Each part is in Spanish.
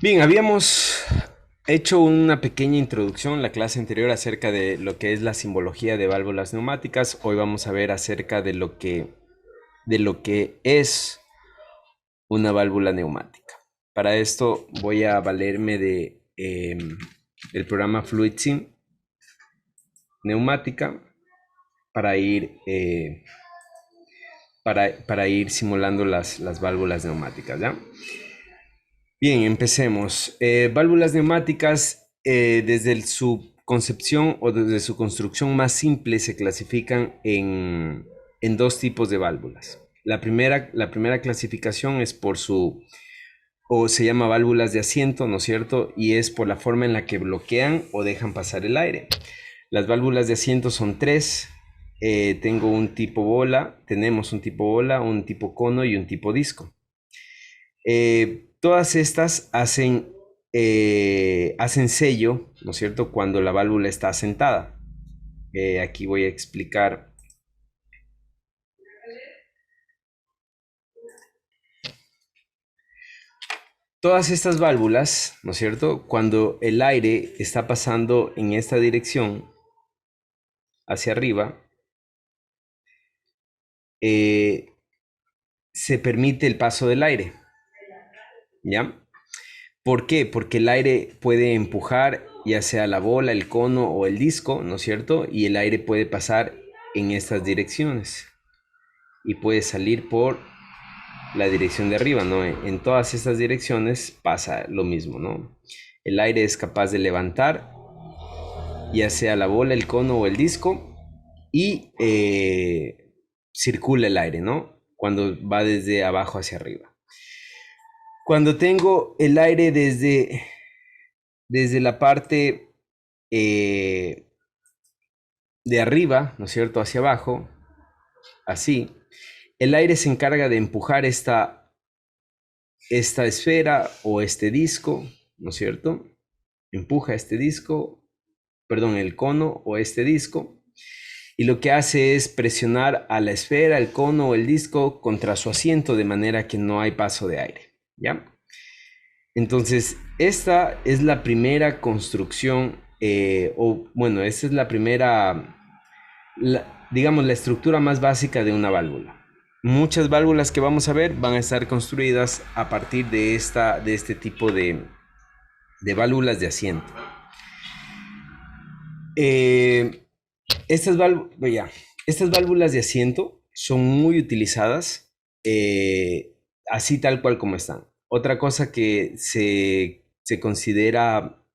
Bien, habíamos hecho una pequeña introducción en la clase anterior acerca de lo que es la simbología de válvulas neumáticas. Hoy vamos a ver acerca de lo que es una válvula neumática. Para esto voy a valerme del programa FluidSim neumática para ir simulando las válvulas neumáticas, ¿ya? Bien, empecemos. Válvulas neumáticas, desde su concepción o desde su construcción más simple, se clasifican en dos tipos de válvulas. La primera clasificación es o se llama válvulas de asiento, ¿no es cierto? Y es por la forma en la que bloquean o dejan pasar el aire. Las válvulas de asiento son tres. Tenemos un tipo bola, un tipo cono y un tipo disco. Todas estas hacen sello, ¿no es cierto?, cuando la válvula está asentada. Aquí voy a explicar. Todas estas válvulas, ¿no es cierto?, cuando el aire está pasando en esta dirección, hacia arriba, eh, se permite el paso del aire, ¿ya? ¿Por qué? Porque el aire puede empujar ya sea la bola, el cono o el disco, ¿no es cierto? Y el aire puede pasar en estas direcciones y puede salir por la dirección de arriba, ¿no? En todas estas direcciones pasa lo mismo, ¿no? El aire es capaz de levantar ya sea la bola, el cono o el disco y circula el aire, ¿no? Cuando va desde abajo hacia arriba. Cuando tengo el aire desde la parte eh, de arriba, ¿no es cierto?, hacia abajo, así, el aire se encarga de empujar esta esfera o este disco, ¿no es cierto? Empuja este disco, perdón, el cono o este disco, y lo que hace es presionar a la esfera, el cono o el disco contra su asiento de manera que no hay paso de aire, ¿ya? Entonces, esta es la primera construcción, o bueno, esta es la primera, digamos, la estructura más básica de una válvula. Muchas válvulas que vamos a ver van a estar construidas a partir de este tipo de válvulas de asiento. Eh, ya, estas válvulas de asiento son muy utilizadas, así tal cual como están. Otra cosa que se considera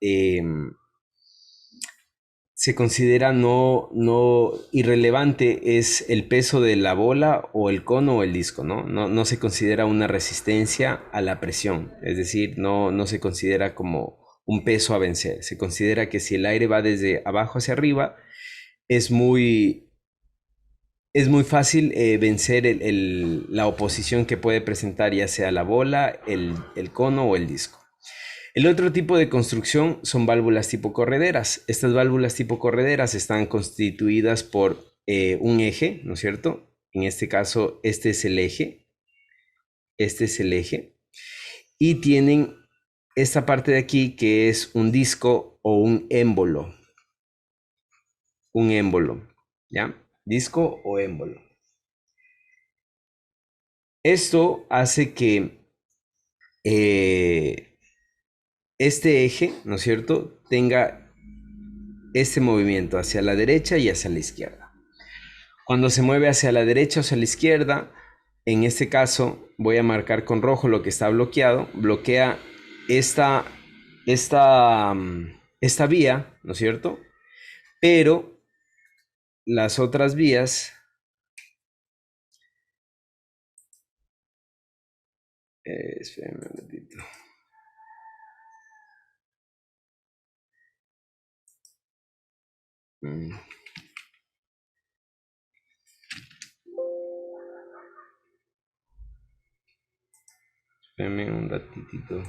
no irrelevante es el peso de la bola o el cono o el disco, ¿no? No se considera una resistencia a la presión, es decir, no se considera como un peso a vencer. Se considera que si el aire va desde abajo hacia arriba, es muy, es muy fácil vencer la oposición que puede presentar ya sea la bola, el cono o el disco. El otro tipo de construcción son válvulas tipo correderas. Estas válvulas tipo correderas están constituidas por un eje, ¿no es cierto? En este caso, este es el eje, y tienen esta parte de aquí que es un disco o un émbolo, ¿ya? Disco o émbolo. Esto hace que eh, este eje, ¿no es cierto?, tenga este movimiento hacia la derecha y hacia la izquierda. Cuando se mueve hacia la derecha o hacia la izquierda, en este caso voy a marcar con rojo lo que está bloqueado, bloquea esta, esta vía, ¿no es cierto? Pero las otras vías, espérenme un ratito. Mm, Espérenme un ratitito.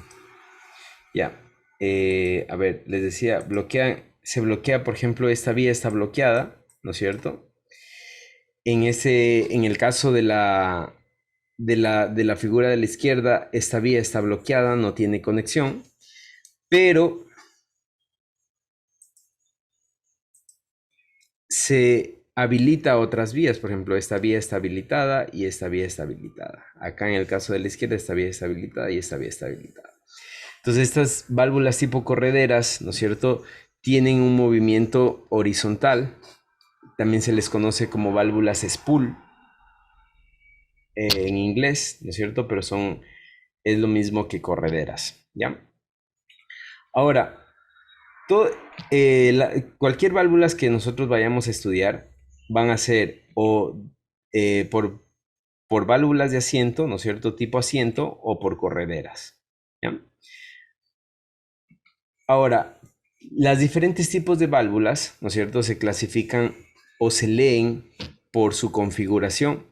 Ya, a ver, les decía, se bloquea, por ejemplo, esta vía está bloqueada, ¿no es cierto? En el caso de la figura de la izquierda, esta vía está bloqueada, no tiene conexión, pero se habilita otras vías. Por ejemplo, esta vía está habilitada y esta vía está habilitada. Acá en el caso de la izquierda, esta vía está habilitada y esta vía está habilitada. Entonces estas válvulas tipo correderas, ¿no es cierto?, tienen un movimiento horizontal. También se les conoce como válvulas spool en inglés, ¿no es cierto? Pero es lo mismo que correderas, ¿ya? Ahora, todo, cualquier válvulas que nosotros vayamos a estudiar van a ser o por válvulas de asiento, ¿no es cierto? Tipo asiento o por correderas, ¿ya? Ahora, las diferentes tipos de válvulas, ¿no es cierto?, se clasifican o se leen por su configuración.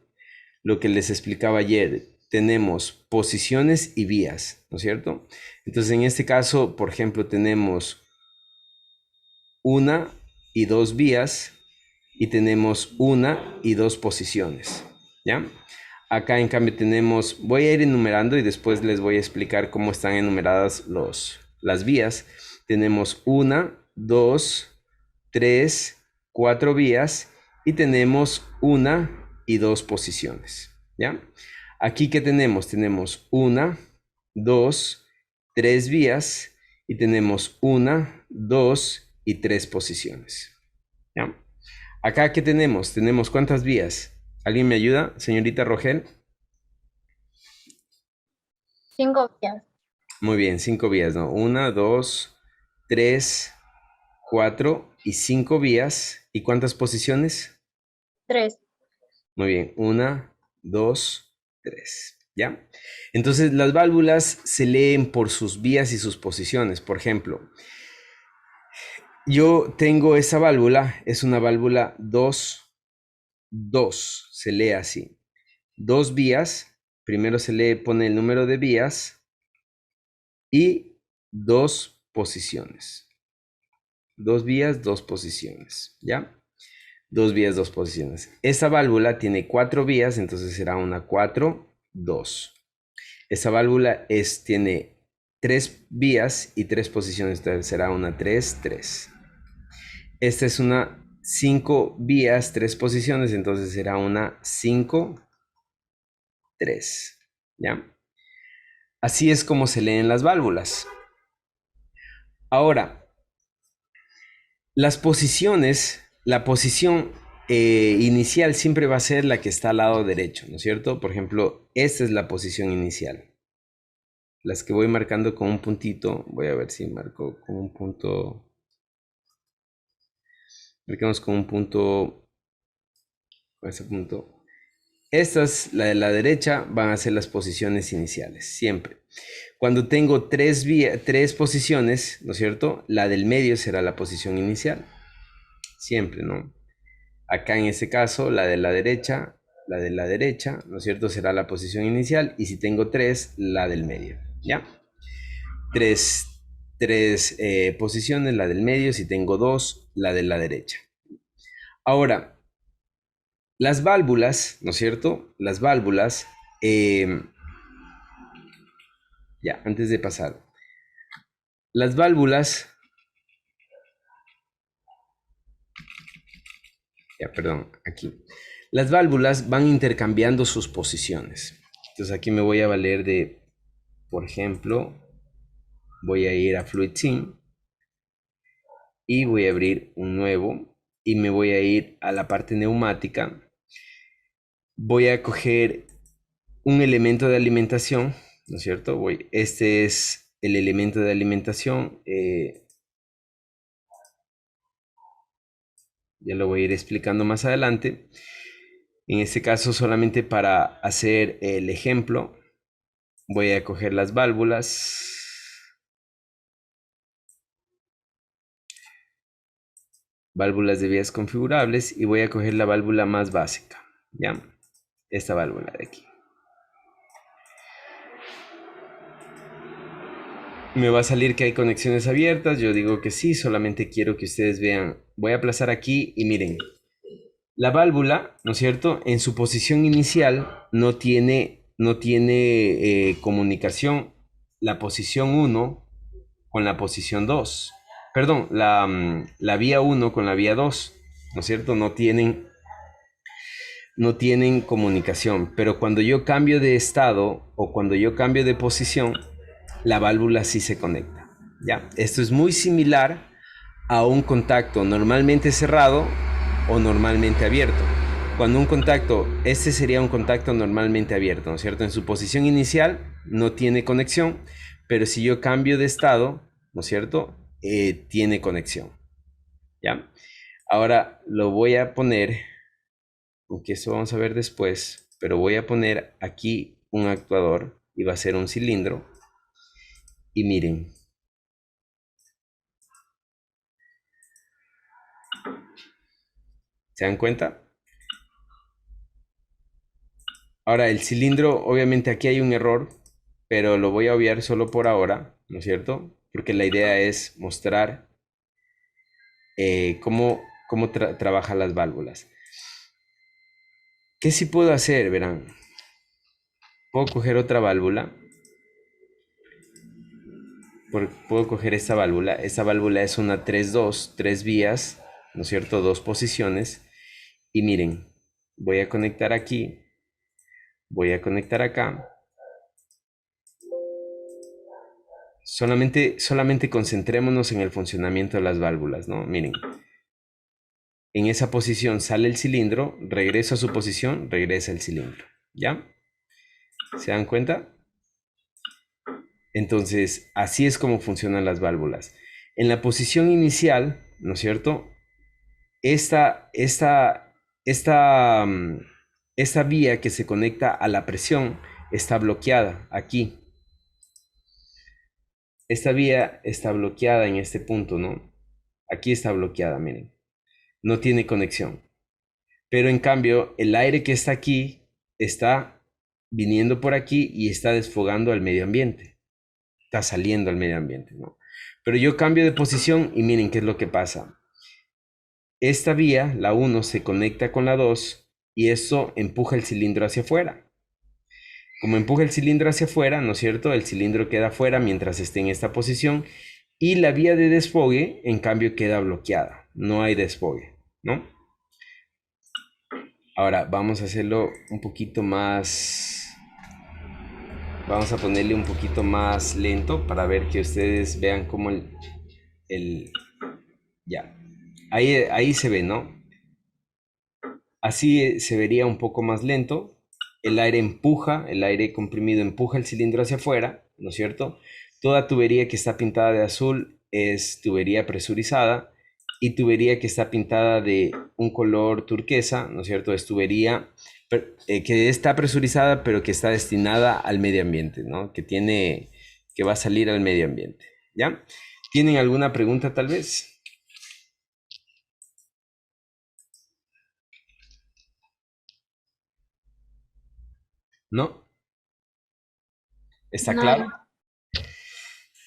Lo que les explicaba ayer, tenemos posiciones y vías, ¿no es cierto? Entonces, en este caso, por ejemplo, tenemos una y dos vías y tenemos una y dos posiciones, ¿ya? Acá, en cambio, tenemos, voy a ir enumerando y después les voy a explicar cómo están enumeradas las vías. Tenemos una, dos, tres, cuatro vías y tenemos una y dos posiciones, ¿ya? Aquí, ¿qué tenemos? Tenemos una, dos, tres vías y tenemos una, dos y tres posiciones, ¿ya? Acá, ¿qué tenemos? Tenemos ¿cuántas vías? ¿Alguien me ayuda, señorita Rogel? 5 vías. Muy bien, cinco vías, ¿no? Una, dos, tres, cuatro y cinco vías. ¿Y cuántas posiciones? 3. Muy bien, una, dos, tres, ¿ya? Entonces, las válvulas se leen por sus vías y sus posiciones. Por ejemplo, yo tengo esa válvula, es una válvula 2, 2, se lee así. Dos vías, primero se le pone el número de vías y dos posiciones. Dos vías, dos posiciones, ¿ya? Dos vías, dos posiciones. Esta válvula tiene cuatro vías, entonces será una 4, 2. Esta válvula tiene tres vías y tres posiciones, entonces será una 3, 3. Esta es una 5 vías, tres posiciones, entonces será una 5, 3, ¿ya? Así es como se leen las válvulas. Ahora, las posiciones, la posición inicial siempre va a ser la que está al lado derecho, ¿no es cierto? Por ejemplo, esta es la posición inicial. Las que voy marcando con un puntito, voy a ver si marco con un punto. Marcamos con un punto, con ese punto. Estas, la de la derecha, van a ser las posiciones iniciales, siempre. Cuando tengo tres posiciones, ¿no es cierto? La del medio será la posición inicial. Siempre, ¿no? Acá en este caso, la de la derecha, ¿no es cierto? Será la posición inicial. Y si tengo tres, la del medio, ¿ya? Tres posiciones, la del medio. Si tengo dos, la de la derecha. Ahora, las válvulas, ¿no es cierto? Las válvulas, ya, antes de pasar. Las válvulas, ya, perdón, aquí. Las válvulas van intercambiando sus posiciones. Entonces aquí me voy a valer de, por ejemplo, voy a ir a FluidSim y voy a abrir un nuevo y me voy a ir a la parte neumática. Voy a coger un elemento de alimentación, ¿no es cierto? Este es el elemento de alimentación. Ya lo voy a ir explicando más adelante. En este caso, solamente para hacer el ejemplo, voy a coger las válvulas. Válvulas de vías configurables y voy a coger la válvula más básica, ¿ya? Esta válvula de aquí. Me va a salir que hay conexiones abiertas, yo digo que sí, solamente quiero que ustedes vean. Voy a aplazar aquí y miren, la válvula, ¿no es cierto? En su posición inicial no tiene no tiene comunicación la posición uno con la posición 2. Perdón, la vía uno con la vía 2, ¿no es cierto? No tienen comunicación, pero cuando yo cambio de estado o cuando yo cambio de posición, la válvula sí se conecta. ¿Ya? Esto es muy similar a un contacto normalmente cerrado o normalmente abierto. Cuando un contacto, este sería un contacto normalmente abierto, ¿no es cierto? En su posición inicial no tiene conexión, pero si yo cambio de estado, ¿no es cierto? Tiene conexión. ¿Ya? Ahora lo voy a poner, aunque eso vamos a ver después, pero voy a poner aquí un actuador y va a ser un cilindro. Y miren, ¿se dan cuenta? Ahora, el cilindro, obviamente aquí hay un error, pero lo voy a obviar solo por ahora, ¿no es cierto? Porque la idea es mostrar cómo trabajan las válvulas. ¿Qué sí puedo hacer? Verán, puedo coger otra válvula, puedo coger esta válvula es una 3-2, 3 vías, ¿no es cierto? 2 posiciones, y miren, voy a conectar aquí, voy a conectar acá. Solamente concentrémonos en el funcionamiento de las válvulas, ¿no? Miren, en esa posición sale el cilindro, regreso a su posición, regresa el cilindro, ¿ya? ¿Se dan cuenta? Entonces, así es como funcionan las válvulas. En la posición inicial, ¿no es cierto? Esta, esta, esta, mm, esta vía que se conecta a la presión está bloqueada aquí. Esta vía está bloqueada en este punto, ¿no? Aquí está bloqueada, miren. No tiene conexión. Pero en cambio, el aire que está aquí está viniendo por aquí y está desfogando al medio ambiente. Está saliendo al medio ambiente, ¿no? Pero yo cambio de posición y miren qué es lo que pasa. Esta vía, la 1, se conecta con la 2 y eso empuja el cilindro hacia afuera. Como empuja el cilindro hacia afuera, ¿no es cierto? El cilindro queda afuera mientras esté en esta posición y la vía de desfogue, en cambio, queda bloqueada. No hay desfogue, ¿no? Ahora vamos a hacerlo un poquito más. Vamos a ponerle un poquito más lento para ver que ustedes vean cómo el ya. Ahí se ve, ¿no? Así se vería un poco más lento. El aire comprimido empuja el cilindro hacia afuera, ¿no es cierto? Toda tubería que está pintada de azul es tubería presurizada y tubería que está pintada de un color turquesa, ¿no es cierto? Es tubería que está presurizada pero que está destinada al medio ambiente, ¿no? Que va a salir al medio ambiente, ¿ya? ¿Tienen alguna pregunta tal vez? ¿No? ¿Está claro? No,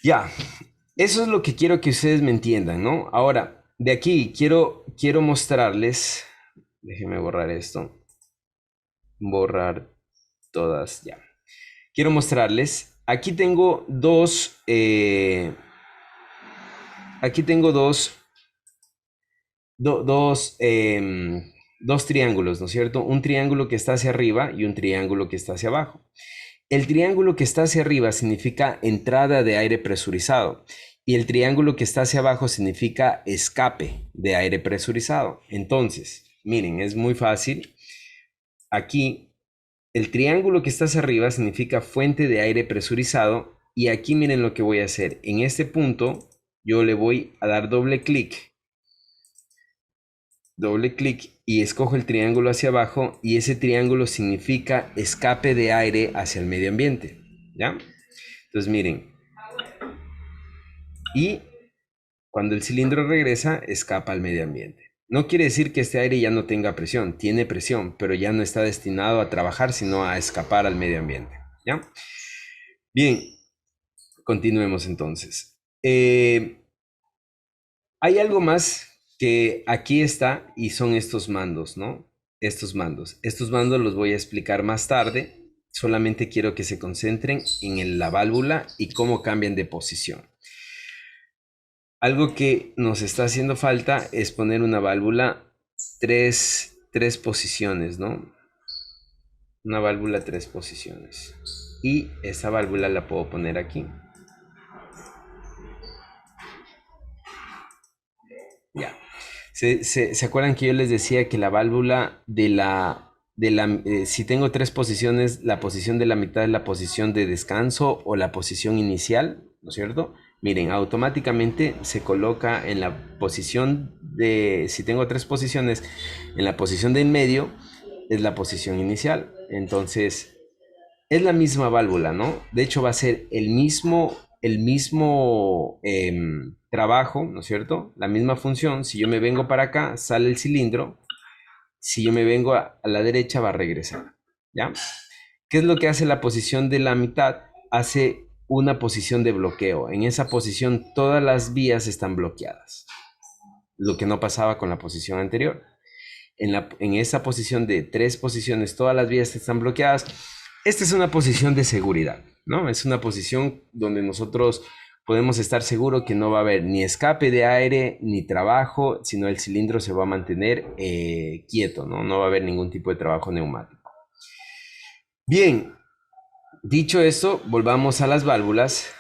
Ya, eso es lo que quiero que ustedes me entiendan, ¿no? Ahora, de aquí quiero mostrarles, déjenme borrar esto, borrar todas, ya. Quiero mostrarles, aquí tengo dos triángulos, ¿no es cierto? Un triángulo que está hacia arriba y un triángulo que está hacia abajo. El triángulo que está hacia arriba significa entrada de aire presurizado y el triángulo que está hacia abajo significa escape de aire presurizado. Entonces, miren, es muy fácil. Aquí, el triángulo que está hacia arriba significa fuente de aire presurizado y aquí miren lo que voy a hacer. En este punto, yo le voy a dar doble clic y escojo el triángulo hacia abajo y ese triángulo significa escape de aire hacia el medio ambiente, ¿ya? Entonces miren, y cuando el cilindro regresa, escapa al medio ambiente. No quiere decir que este aire ya no tenga presión, tiene presión, pero ya no está destinado a trabajar, sino a escapar al medio ambiente, ¿ya? Bien, continuemos entonces. Hay algo más que aquí está y son estos mandos, ¿no? Estos mandos. Estos mandos los voy a explicar más tarde, Solamente quiero que se concentren en la válvula y cómo cambian de posición. Algo que nos está haciendo falta es poner una válvula tres posiciones, ¿no? Una válvula tres posiciones. Y esa válvula la puedo poner aquí. Ya. ¿Se acuerdan que yo les decía que la válvula si tengo tres posiciones, la posición de la mitad es la posición de descanso o la posición inicial, ¿no es cierto? Miren, automáticamente se coloca en la posición si tengo tres posiciones, en la posición de en medio es la posición inicial. Entonces, es la misma válvula, ¿no? De hecho, va a ser el mismo trabajo, ¿no es cierto? La misma función. Si yo me vengo para acá, sale el cilindro. Si yo me vengo a la derecha, va a regresar, ¿ya? ¿Qué es lo que hace la posición de la mitad? Hace una posición de bloqueo. En esa posición, todas las vías están bloqueadas. Lo que no pasaba con la posición anterior. En esa posición de tres posiciones, todas las vías están bloqueadas. Esta es una posición de seguridad, ¿no? Es una posición donde nosotros podemos estar seguros que no va a haber ni escape de aire ni trabajo, sino el cilindro se va a mantener quieto, ¿no? No va a haber ningún tipo de trabajo neumático. Bien, dicho esto, volvamos a las válvulas.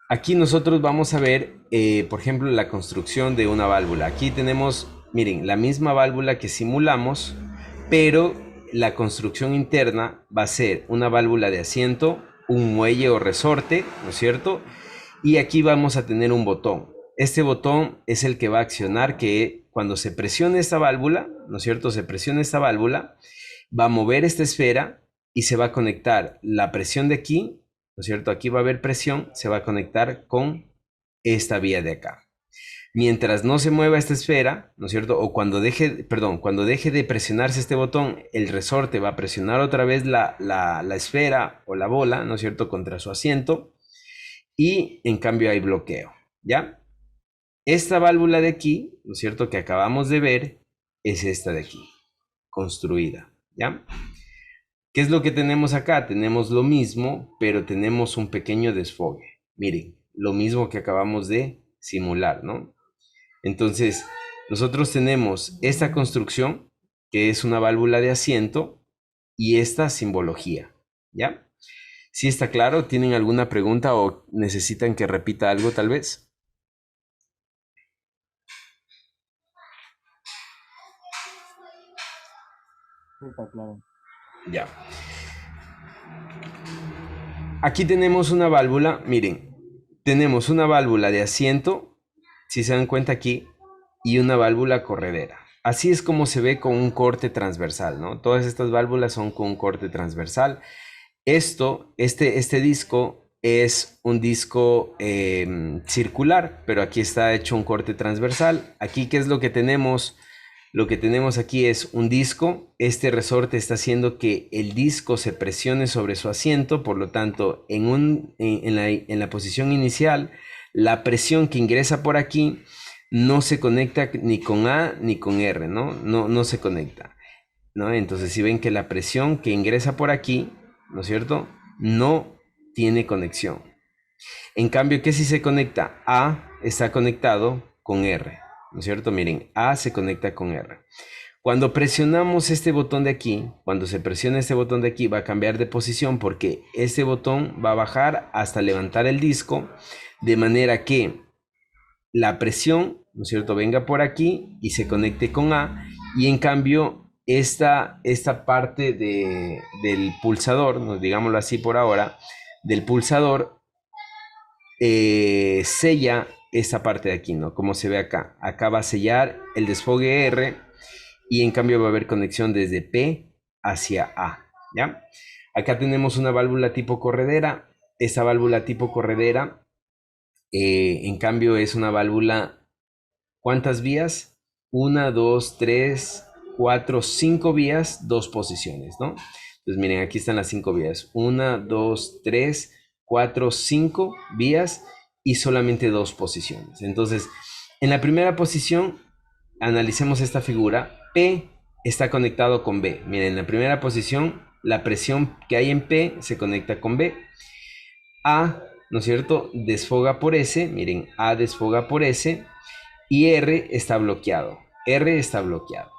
Aquí nosotros vamos a ver, por ejemplo, la construcción de una válvula. Aquí tenemos, miren, la misma válvula que simulamos, pero la construcción interna va a ser una válvula de asiento, un muelle o resorte, ¿no es cierto? Y aquí vamos a tener un botón. Este botón es el que va a accionar que cuando se presione esta válvula, ¿no es cierto? Se presiona esta válvula, va a mover esta esfera y se va a conectar la presión de aquí, ¿no es cierto? Aquí va a haber presión, se va a conectar con esta vía de acá. Mientras no se mueva esta esfera, ¿no es cierto? O cuando cuando deje de presionarse este botón, el resorte va a presionar otra vez la esfera o la bola, ¿no es cierto? Contra su asiento. Y en cambio hay bloqueo, ¿ya? Esta válvula de aquí, ¿no es cierto? Que acabamos de ver, es esta de aquí, construida, ¿ya? ¿Qué es lo que tenemos acá? Tenemos lo mismo, pero tenemos un pequeño desfogue. Miren, lo mismo que acabamos de simular, ¿no? Entonces, nosotros tenemos esta construcción, que es una válvula de asiento, y esta simbología, ¿ya? ¿Sí está claro? ¿Tienen alguna pregunta o necesitan que repita algo tal vez? Sí, está claro. Ya. Aquí tenemos una válvula, miren, tenemos una válvula de asiento, si se dan cuenta aquí, y una válvula corredera. Así es como se ve con un corte transversal, ¿no? Todas estas válvulas son con un corte transversal. Este disco es un disco circular, pero aquí está hecho un corte transversal. Aquí, ¿qué es lo que tenemos? Lo que tenemos aquí es un disco. Este resorte está haciendo que el disco se presione sobre su asiento, por lo tanto, en la posición inicial, la presión que ingresa por aquí no se conecta ni con A ni con R, ¿no? No se conecta, ¿no? Entonces, si ven que la presión que ingresa por aquí, ¿no es cierto? No tiene conexión. En cambio, ¿qué si se conecta? A está conectado con R, ¿no es cierto? Miren, A se conecta con R. Cuando presionamos este botón de aquí, cuando se presiona este botón de aquí, va a cambiar de posición porque este botón va a bajar hasta levantar el disco, de manera que la presión, ¿no es cierto?, venga por aquí y se conecte con A, y en cambio esta parte del pulsador, ¿no? Digámoslo así por ahora, del pulsador, sella esta parte de aquí, ¿no? Como se ve acá. Acá va a sellar el desfogue R y en cambio va a haber conexión desde P hacia A, ¿ya? Acá tenemos una válvula tipo corredera. Esta válvula tipo corredera, en cambio, es una válvula. ¿Cuántas vías? Una, dos, tres, cuatro, cinco vías, dos posiciones, ¿no? Entonces, miren, aquí están las cinco vías. Una, dos, tres, cuatro, cinco vías y solamente dos posiciones. Entonces, en la primera posición, analicemos esta figura. P está conectado con B. Miren, en la primera posición, La presión que hay en P se conecta con B. A, ¿no es cierto?, desfoga por S, miren, A desfoga por S y R está bloqueado. R está bloqueado.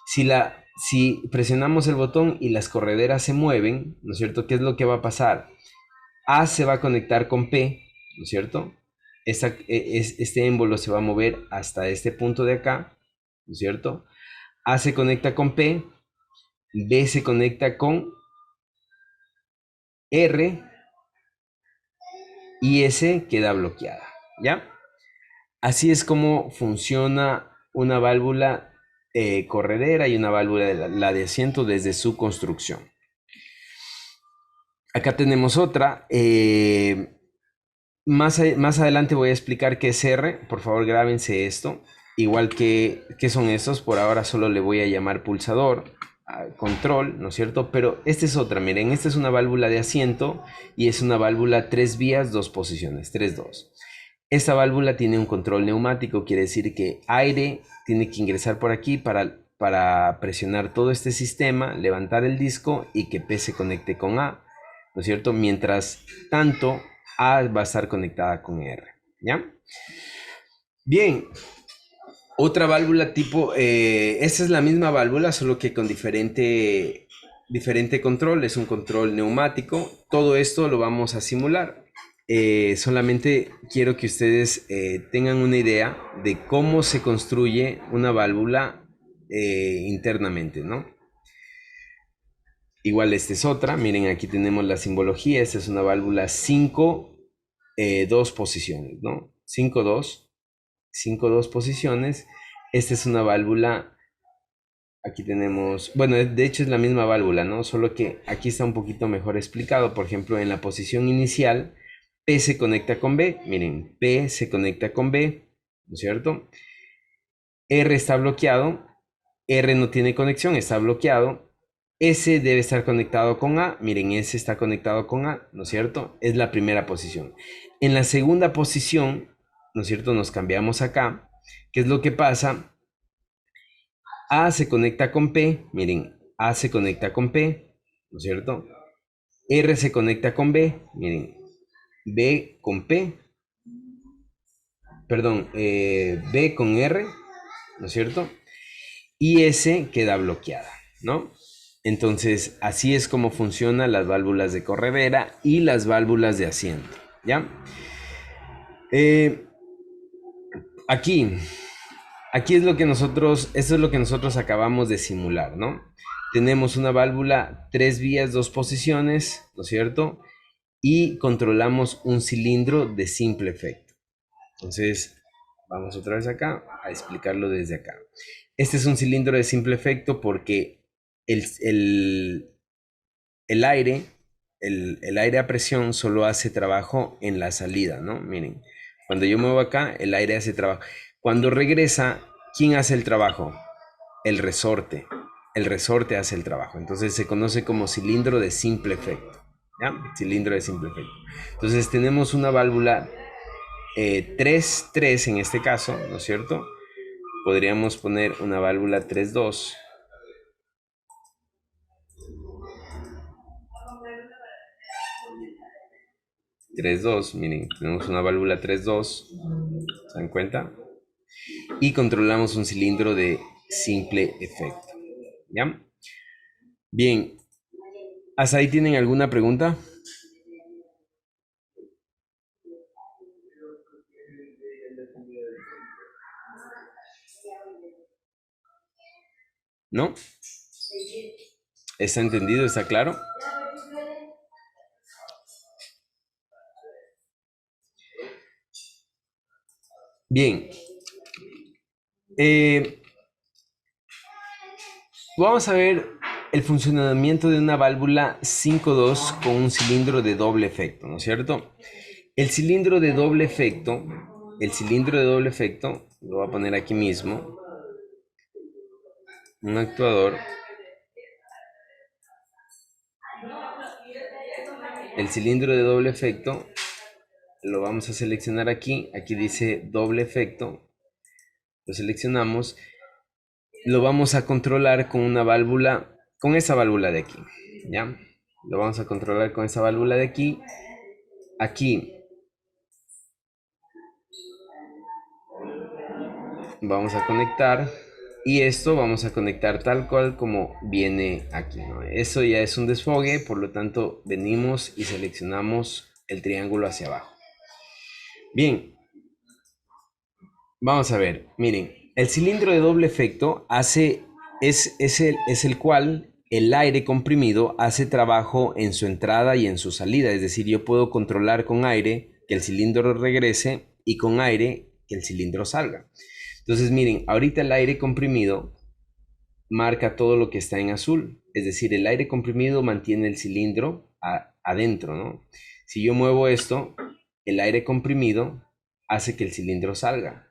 Si presionamos el botón y las correderas se mueven, ¿no es cierto?, ¿qué es lo que va a pasar? A se va a conectar con P, ¿no es cierto? Este émbolo se va a mover hasta este punto de acá, ¿no es cierto? A se conecta con P, B se conecta con R y S queda bloqueada, ¿ya? Así es como funciona una válvula corredera y una válvula la de asiento desde su construcción. Acá tenemos otra. Más adelante voy a explicar qué es R. Por favor, grábense esto. Igual que, ¿qué son estos? Por ahora solo le voy a llamar pulsador, control, ¿no es cierto? Pero esta es otra. Miren, esta es una válvula de asiento y es una válvula 3 vías, 2 posiciones, 3-2. Esta válvula tiene un control neumático, quiere decir que aire tiene que ingresar por aquí para presionar todo este sistema, levantar el disco y que P se conecte con A, ¿no es cierto? Mientras tanto, A va a estar conectada con R, ¿ya? Bien, otra válvula tipo, esta es la misma válvula, solo que con diferente control, es un control neumático. Todo esto lo vamos a simular. Solamente quiero que ustedes tengan una idea de cómo se construye una válvula internamente, ¿no? Igual esta es otra, miren aquí tenemos la simbología, esta es una válvula 5, 2 posiciones, ¿no? 5-2, 5-2 posiciones. Esta es una válvula, aquí tenemos, bueno, de hecho es la misma válvula, ¿no? Solo que aquí está un poquito mejor explicado. Por ejemplo, en la posición inicial, P se conecta con B, miren, P se conecta con B, ¿no es cierto? R está bloqueado, R no tiene conexión, está bloqueado. S debe estar conectado con A, miren, S está conectado con A, ¿no es cierto? Es la primera posición. En la segunda posición, ¿no es cierto? Nos cambiamos acá. ¿Qué es lo que pasa? A se conecta con P, miren, A se conecta con P, ¿no es cierto? R se conecta con B, miren, B con P, perdón, B con R, ¿no es cierto? Y S queda bloqueada, ¿no? Entonces, así es como funcionan las válvulas de corredera y las válvulas de asiento, ¿ya? Aquí es lo que nosotros, esto es lo que nosotros acabamos de simular, ¿no? Tenemos una válvula 3 vías, 2 posiciones, ¿no es cierto? Y controlamos un cilindro de simple efecto. Entonces, vamos otra vez acá a explicarlo desde acá. Este es un cilindro de simple efecto porque el aire, el aire a presión solo hace trabajo en la salida, ¿no? Miren, cuando yo muevo acá, el aire hace trabajo. Cuando regresa, ¿quién hace el trabajo? El resorte. El resorte hace el trabajo. Entonces se conoce como cilindro de simple efecto, ¿ya? Cilindro de simple efecto. Entonces tenemos una válvula 3-3 en este caso, ¿no es cierto? Podríamos poner una válvula 3-2. 3-2, miren, tenemos una válvula 3-2, ¿se dan cuenta? Y controlamos un cilindro de simple efecto, ¿ya? Bien, ¿hasta ahí tienen alguna pregunta? ¿No? ¿Está entendido? ¿Está claro? Bien. Vamos a ver el funcionamiento de una válvula 5-2 con un cilindro de doble efecto, ¿no es cierto? El cilindro de doble efecto, lo voy a poner aquí mismo, un actuador. El cilindro de doble efecto lo vamos a seleccionar aquí. Aquí dice doble efecto. Lo seleccionamos. Lo vamos a controlar con una válvula, con esa válvula de aquí. ¿ya? Lo vamos a controlar con esta válvula de aquí. Aquí vamos a conectar y esto vamos a conectar tal cual como viene aquí, ¿no? Eso ya es un desfogue, por lo tanto venimos y seleccionamos el triángulo hacia abajo. Bien, vamos a ver, miren, el cilindro de doble efecto es el cual el aire comprimido hace trabajo en su entrada y en su salida, es decir, yo puedo controlar con aire que el cilindro regrese y con aire que el cilindro salga. Entonces, miren, ahorita el aire comprimido marca todo lo que está en azul, es decir, el aire comprimido mantiene el cilindro adentro, ¿no? Si yo muevo esto, el aire comprimido hace que el cilindro salga.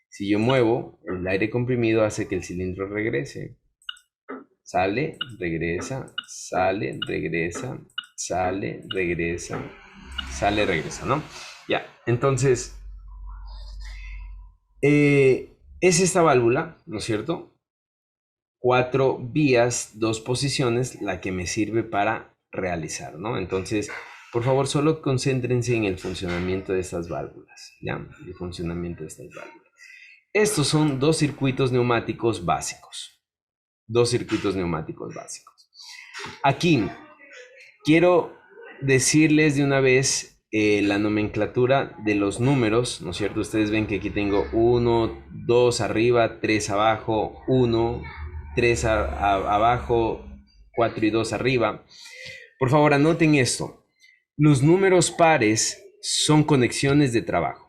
Si yo muevo, el aire comprimido hace que el cilindro regrese. Sale, regresa, sale, regresa, sale, regresa, sale, regresa, ¿no? Ya, entonces, es esta válvula, ¿no es cierto? 4 vías, 2 posiciones, la que me sirve para realizar, ¿no? Entonces, por favor, solo concéntrense en el funcionamiento de estas válvulas, ¿ya? El funcionamiento de estas válvulas. Estos son dos circuitos neumáticos básicos. Dos circuitos neumáticos básicos. Aquí quiero decirles de una vez la nomenclatura de los números, ¿no es cierto? Ustedes ven que aquí tengo 1, 2 arriba, 3 abajo, 1, 3 abajo, 4 y 2 arriba. Por favor, anoten esto. Los números pares son conexiones de trabajo.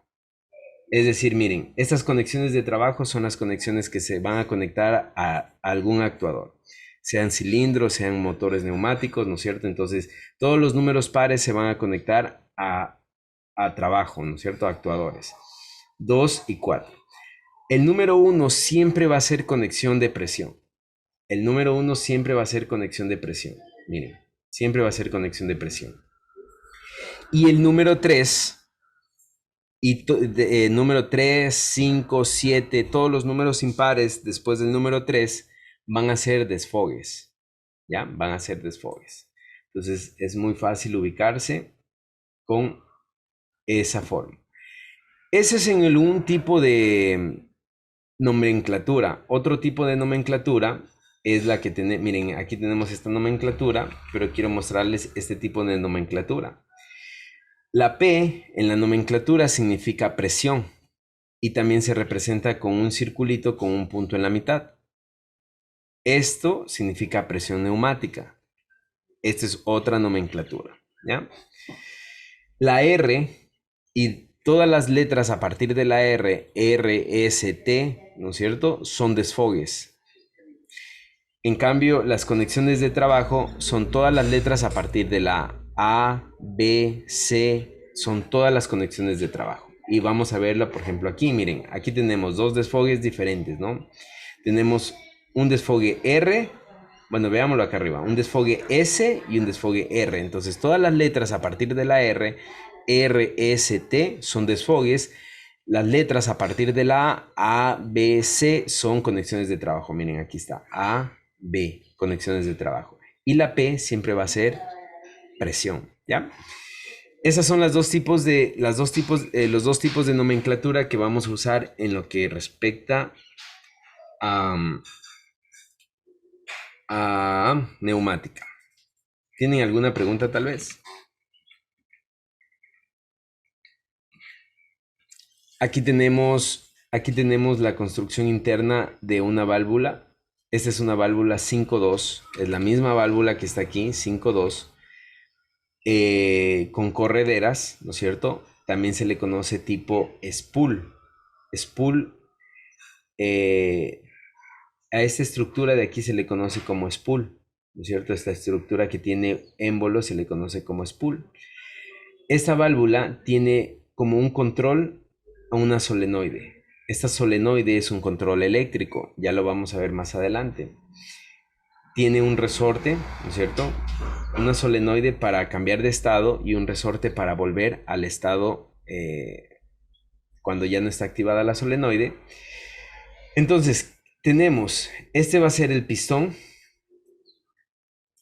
Es decir, miren, estas conexiones de trabajo son las conexiones que se van a conectar a algún actuador, sean cilindros, sean motores neumáticos, ¿no es cierto? Entonces, todos los números pares se van a conectar a trabajo, ¿no es cierto? A actuadores. 2 y 4. El número 1 siempre va a ser conexión de presión. El número 1 siempre va a ser conexión de presión. Miren, siempre va a ser conexión de presión. Y el número 3... Y número 3, 5, 7, todos los números impares después del número 3 van a ser desfogues, ¿ya? Van a ser desfogues. Entonces es muy fácil ubicarse con esa forma. Ese es en un tipo de nomenclatura. Otro tipo de nomenclatura es la que tenemos. Miren, aquí tenemos esta nomenclatura, pero quiero mostrarles este tipo de nomenclatura. La P en la nomenclatura significa presión y también se representa con un circulito con un punto en la mitad. Esto significa presión neumática. Esta es otra nomenclatura, ¿ya? La R y todas las letras a partir de la R, R, S, T, ¿no es cierto?, son desfogues. En cambio, las conexiones de trabajo son todas las letras a partir de la A, B, C, son todas las conexiones de trabajo. Y vamos a verla, por ejemplo, aquí, miren, aquí tenemos dos desfogues diferentes, ¿no? Tenemos un desfogue R, bueno, veámoslo acá arriba, un desfogue S y un desfogue R. Entonces, todas las letras a partir de la R, R, S, T, son desfogues. Las letras a partir de la A, B, C son conexiones de trabajo. Miren, aquí está, A, B, conexiones de trabajo. Y la P siempre va a ser presión, ¿ya? Esas son los dos tipos de nomenclatura que vamos a usar en lo que respecta a neumática. ¿Tienen alguna pregunta tal vez? Aquí tenemos la construcción interna de una válvula. Esta es una válvula 5.2, es la misma válvula que está aquí, 5.2, con correderas, ¿no es cierto? También se le conoce tipo spool. Spool, a esta estructura de aquí se le conoce como spool, ¿no es cierto? Esta estructura que tiene émbolo se le conoce como spool. Esta válvula tiene como un control a una solenoide. Esta solenoide es un control eléctrico, ya lo vamos a ver más adelante. Tiene un resorte, ¿no es cierto? Una solenoide para cambiar de estado y un resorte para volver al estado cuando ya no está activada la solenoide. Entonces, tenemos, este va a ser el pistón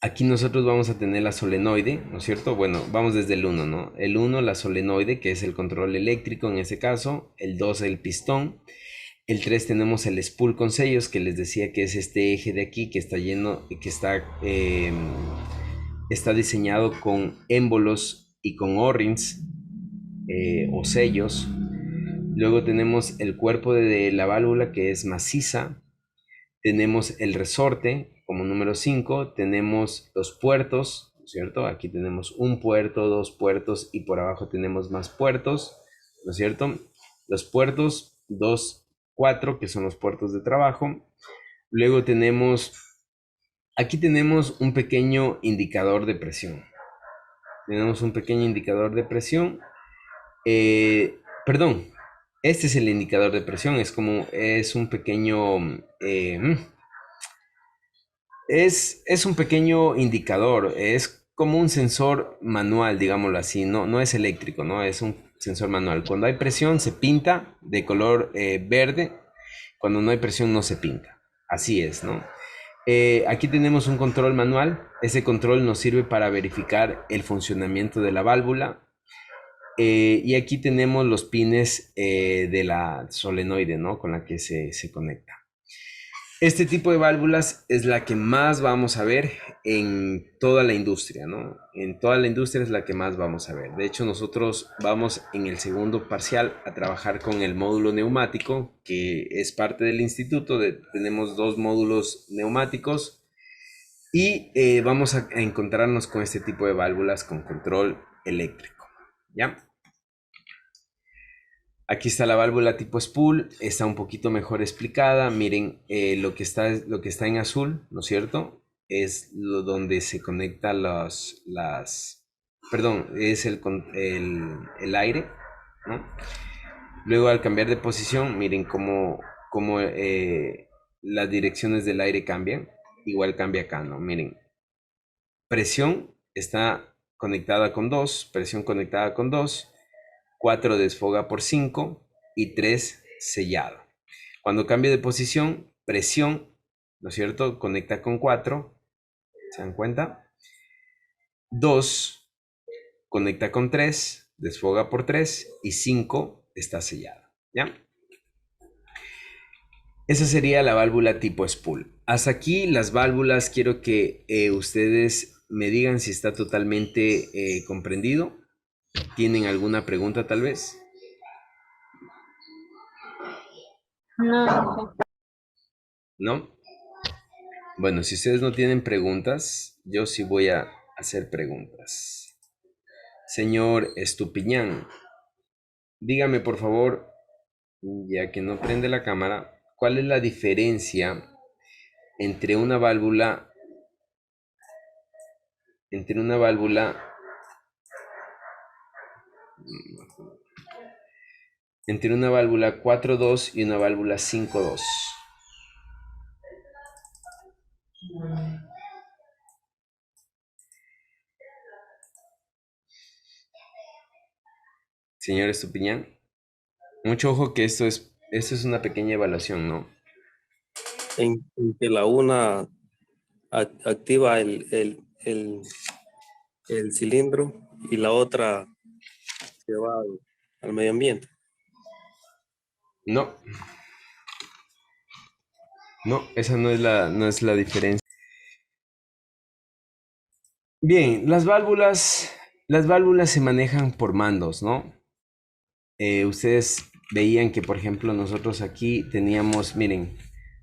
Aquí nosotros vamos a tener la solenoide, ¿no es cierto? Bueno, vamos desde el 1, ¿no? El 1, la solenoide, que es el control eléctrico en este caso. El 2, el pistón. El 3 tenemos el spool con sellos, que les decía que es este eje de aquí, que está lleno, que está diseñado con émbolos y con O-rings o sellos. Luego tenemos el cuerpo de la válvula, que es maciza. Tenemos el resorte como número 5, tenemos los puertos, ¿no es cierto? Aquí tenemos un puerto, dos puertos y por abajo tenemos más puertos, ¿no es cierto? Los puertos 2, 4, que son los puertos de trabajo. Luego aquí tenemos un pequeño indicador de presión. Tenemos un pequeño indicador de presión. Perdón, este es el indicador de presión, es un pequeño... Es un pequeño indicador, es como un sensor manual, digámoslo así, no es eléctrico, ¿no? Es un sensor manual. Cuando hay presión se pinta de color verde, cuando no hay presión no se pinta. Así es, ¿no? Aquí tenemos un control manual, ese control nos sirve para verificar el funcionamiento de la válvula. Y aquí tenemos los pines de la solenoide, ¿no? Con la que se conecta. Este tipo de válvulas es la que más vamos a ver en toda la industria, ¿no? En toda la industria es la que más vamos a ver. De hecho, nosotros vamos en el segundo parcial a trabajar con el módulo neumático, que es parte del instituto. Tenemos 2 módulos neumáticos y vamos a encontrarnos con este tipo de válvulas con control eléctrico, ¿ya? Aquí está la válvula tipo spool, está un poquito mejor explicada. Miren, lo que está en azul, ¿no es cierto? Es donde se conecta perdón, es el aire, ¿no? Luego al cambiar de posición, miren cómo las direcciones del aire cambian. Igual cambia acá, ¿no? Miren, presión está conectada con 2, presión conectada con 2. 4 desfoga por 5 y 3 sellado. Cuando cambia de posición, presión, ¿no es cierto? Conecta con 4, ¿se dan cuenta? 2 conecta con 3, desfoga por 3 y 5 está sellado, ¿ya? Esa sería la válvula tipo spool. Hasta aquí las válvulas, quiero que ustedes me digan si está totalmente comprendido. ¿Tienen alguna pregunta tal vez? No, ¿No? Bueno, si ustedes no tienen preguntas, yo sí voy a hacer preguntas. Señor Estupiñán, dígame por favor, ya que no prende la cámara, ¿cuál es la diferencia entre una válvula, entre una válvula, entre una válvula 4.2 y una válvula 5.2? Señor Estupiñán, mucho ojo que esto es una pequeña evaluación, ¿no? En que la una activa el cilindro y la otra se va al medio ambiente. No, esa no es la diferencia. Bien, las válvulas se manejan por mandos, ¿no? Ustedes veían que, por ejemplo, nosotros aquí teníamos, miren,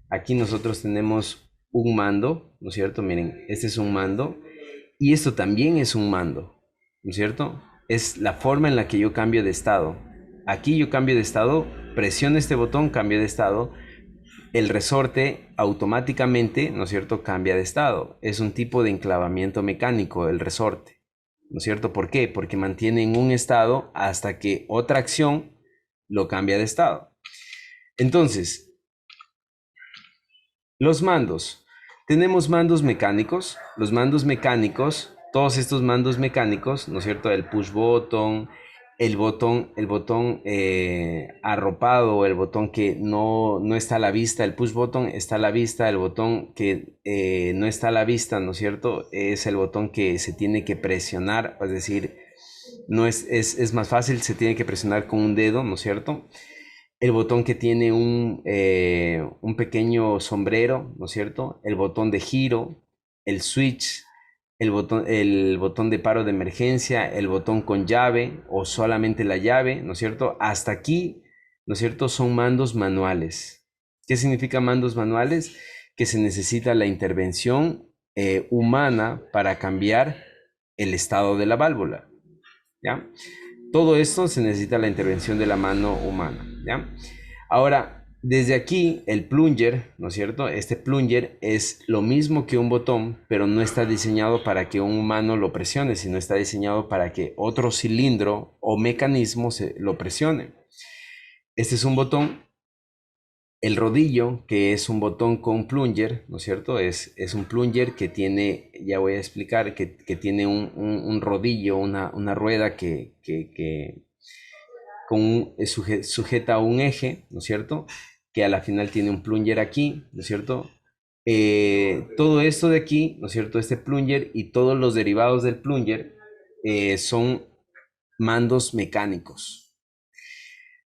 aquí nosotros tenemos un mando, ¿no es cierto? Miren, este es un mando y esto también es un mando, ¿no es cierto? Es la forma en la que yo cambio de estado. Aquí yo cambio de estado, presiono este botón, cambio de estado. El resorte automáticamente, ¿no es cierto?, cambia de estado. Es un tipo de enclavamiento mecánico el resorte, ¿no es cierto? ¿Por qué? Porque mantiene en un estado hasta que otra acción lo cambia de estado. Entonces, los mandos. Tenemos mandos mecánicos. Los mandos mecánicos, todos estos mandos mecánicos, ¿no es cierto? El push button, el botón arropado, el botón que no está a la vista, el push button está a la vista, el botón que no está a la vista, ¿no es cierto? Es el botón que se tiene que presionar, es decir, no es más fácil, se tiene que presionar con un dedo, ¿no es cierto? El botón que tiene un pequeño sombrero, ¿no es cierto? El botón de giro, el switch, el botón de paro de emergencia, el botón con llave o solamente la llave, ¿no es cierto? Hasta aquí, ¿no es cierto? Son mandos manuales. ¿Qué significa mandos manuales? Que se necesita la intervención humana para cambiar el estado de la válvula, ¿ya? Todo esto se necesita la intervención de la mano humana, ¿ya? Ahora, desde aquí, el plunger, ¿no es cierto? Este plunger es lo mismo que un botón, pero no está diseñado para que un humano lo presione, sino está diseñado para que otro cilindro o mecanismo lo presione. Este es un botón. El rodillo, que es un botón con plunger, ¿no es cierto? Es un plunger que tiene, ya voy a explicar, que tiene un rodillo, una rueda que sujeta a un eje, ¿no es cierto? Que a la final tiene un plunger aquí, ¿no es cierto? Todo esto de aquí, ¿no es cierto? Este plunger y todos los derivados del plunger son mandos mecánicos.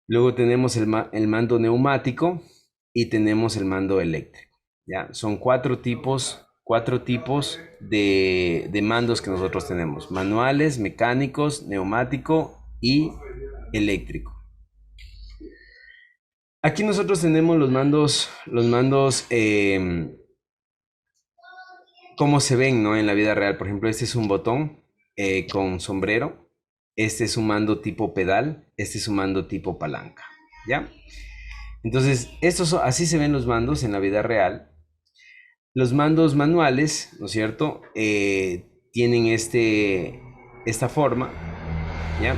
Luego tenemos el mando neumático y tenemos el mando eléctrico, ¿ya? Son cuatro tipos de mandos que nosotros tenemos: manuales, mecánicos, neumático y eléctrico. Aquí nosotros tenemos los mandos cómo se ven, ¿no? En la vida real. Por ejemplo, este es un botón con sombrero. Este es un mando tipo pedal. Este es un mando tipo palanca, ¿ya? Entonces, así se ven los mandos en la vida real. Los mandos manuales, ¿no es cierto? Tienen esta forma, ¿ya?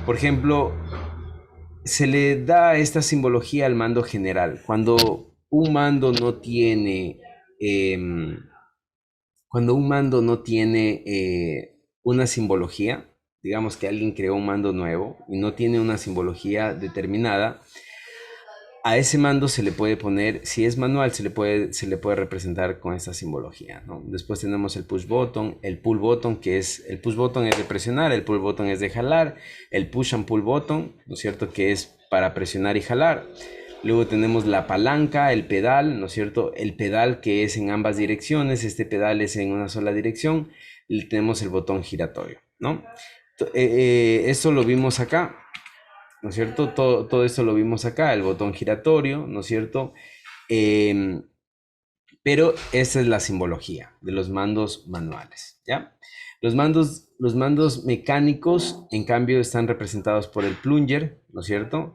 Por ejemplo, se le da esta simbología al mando general. Em, cuando un mando no tiene una simbología, digamos que alguien creó un mando nuevo y no tiene una simbología determinada, a ese mando se le puede poner, si es manual, se le puede representar con esta simbología, ¿no? Después tenemos el push button, el pull button, el push button es de presionar, el pull button es de jalar, el push and pull button, ¿no es cierto?, que es para presionar y jalar. Luego tenemos la palanca, el pedal, ¿no es cierto?, el pedal que es en ambas direcciones, este pedal es en una sola dirección, y tenemos el botón giratorio, ¿no? Esto lo vimos acá, ¿no es cierto? Todo esto lo vimos acá, el botón giratorio, ¿no es cierto? Pero esa es la simbología de los mandos manuales, ¿ya? Los mandos mecánicos, en cambio, están representados por el plunger, ¿no es cierto?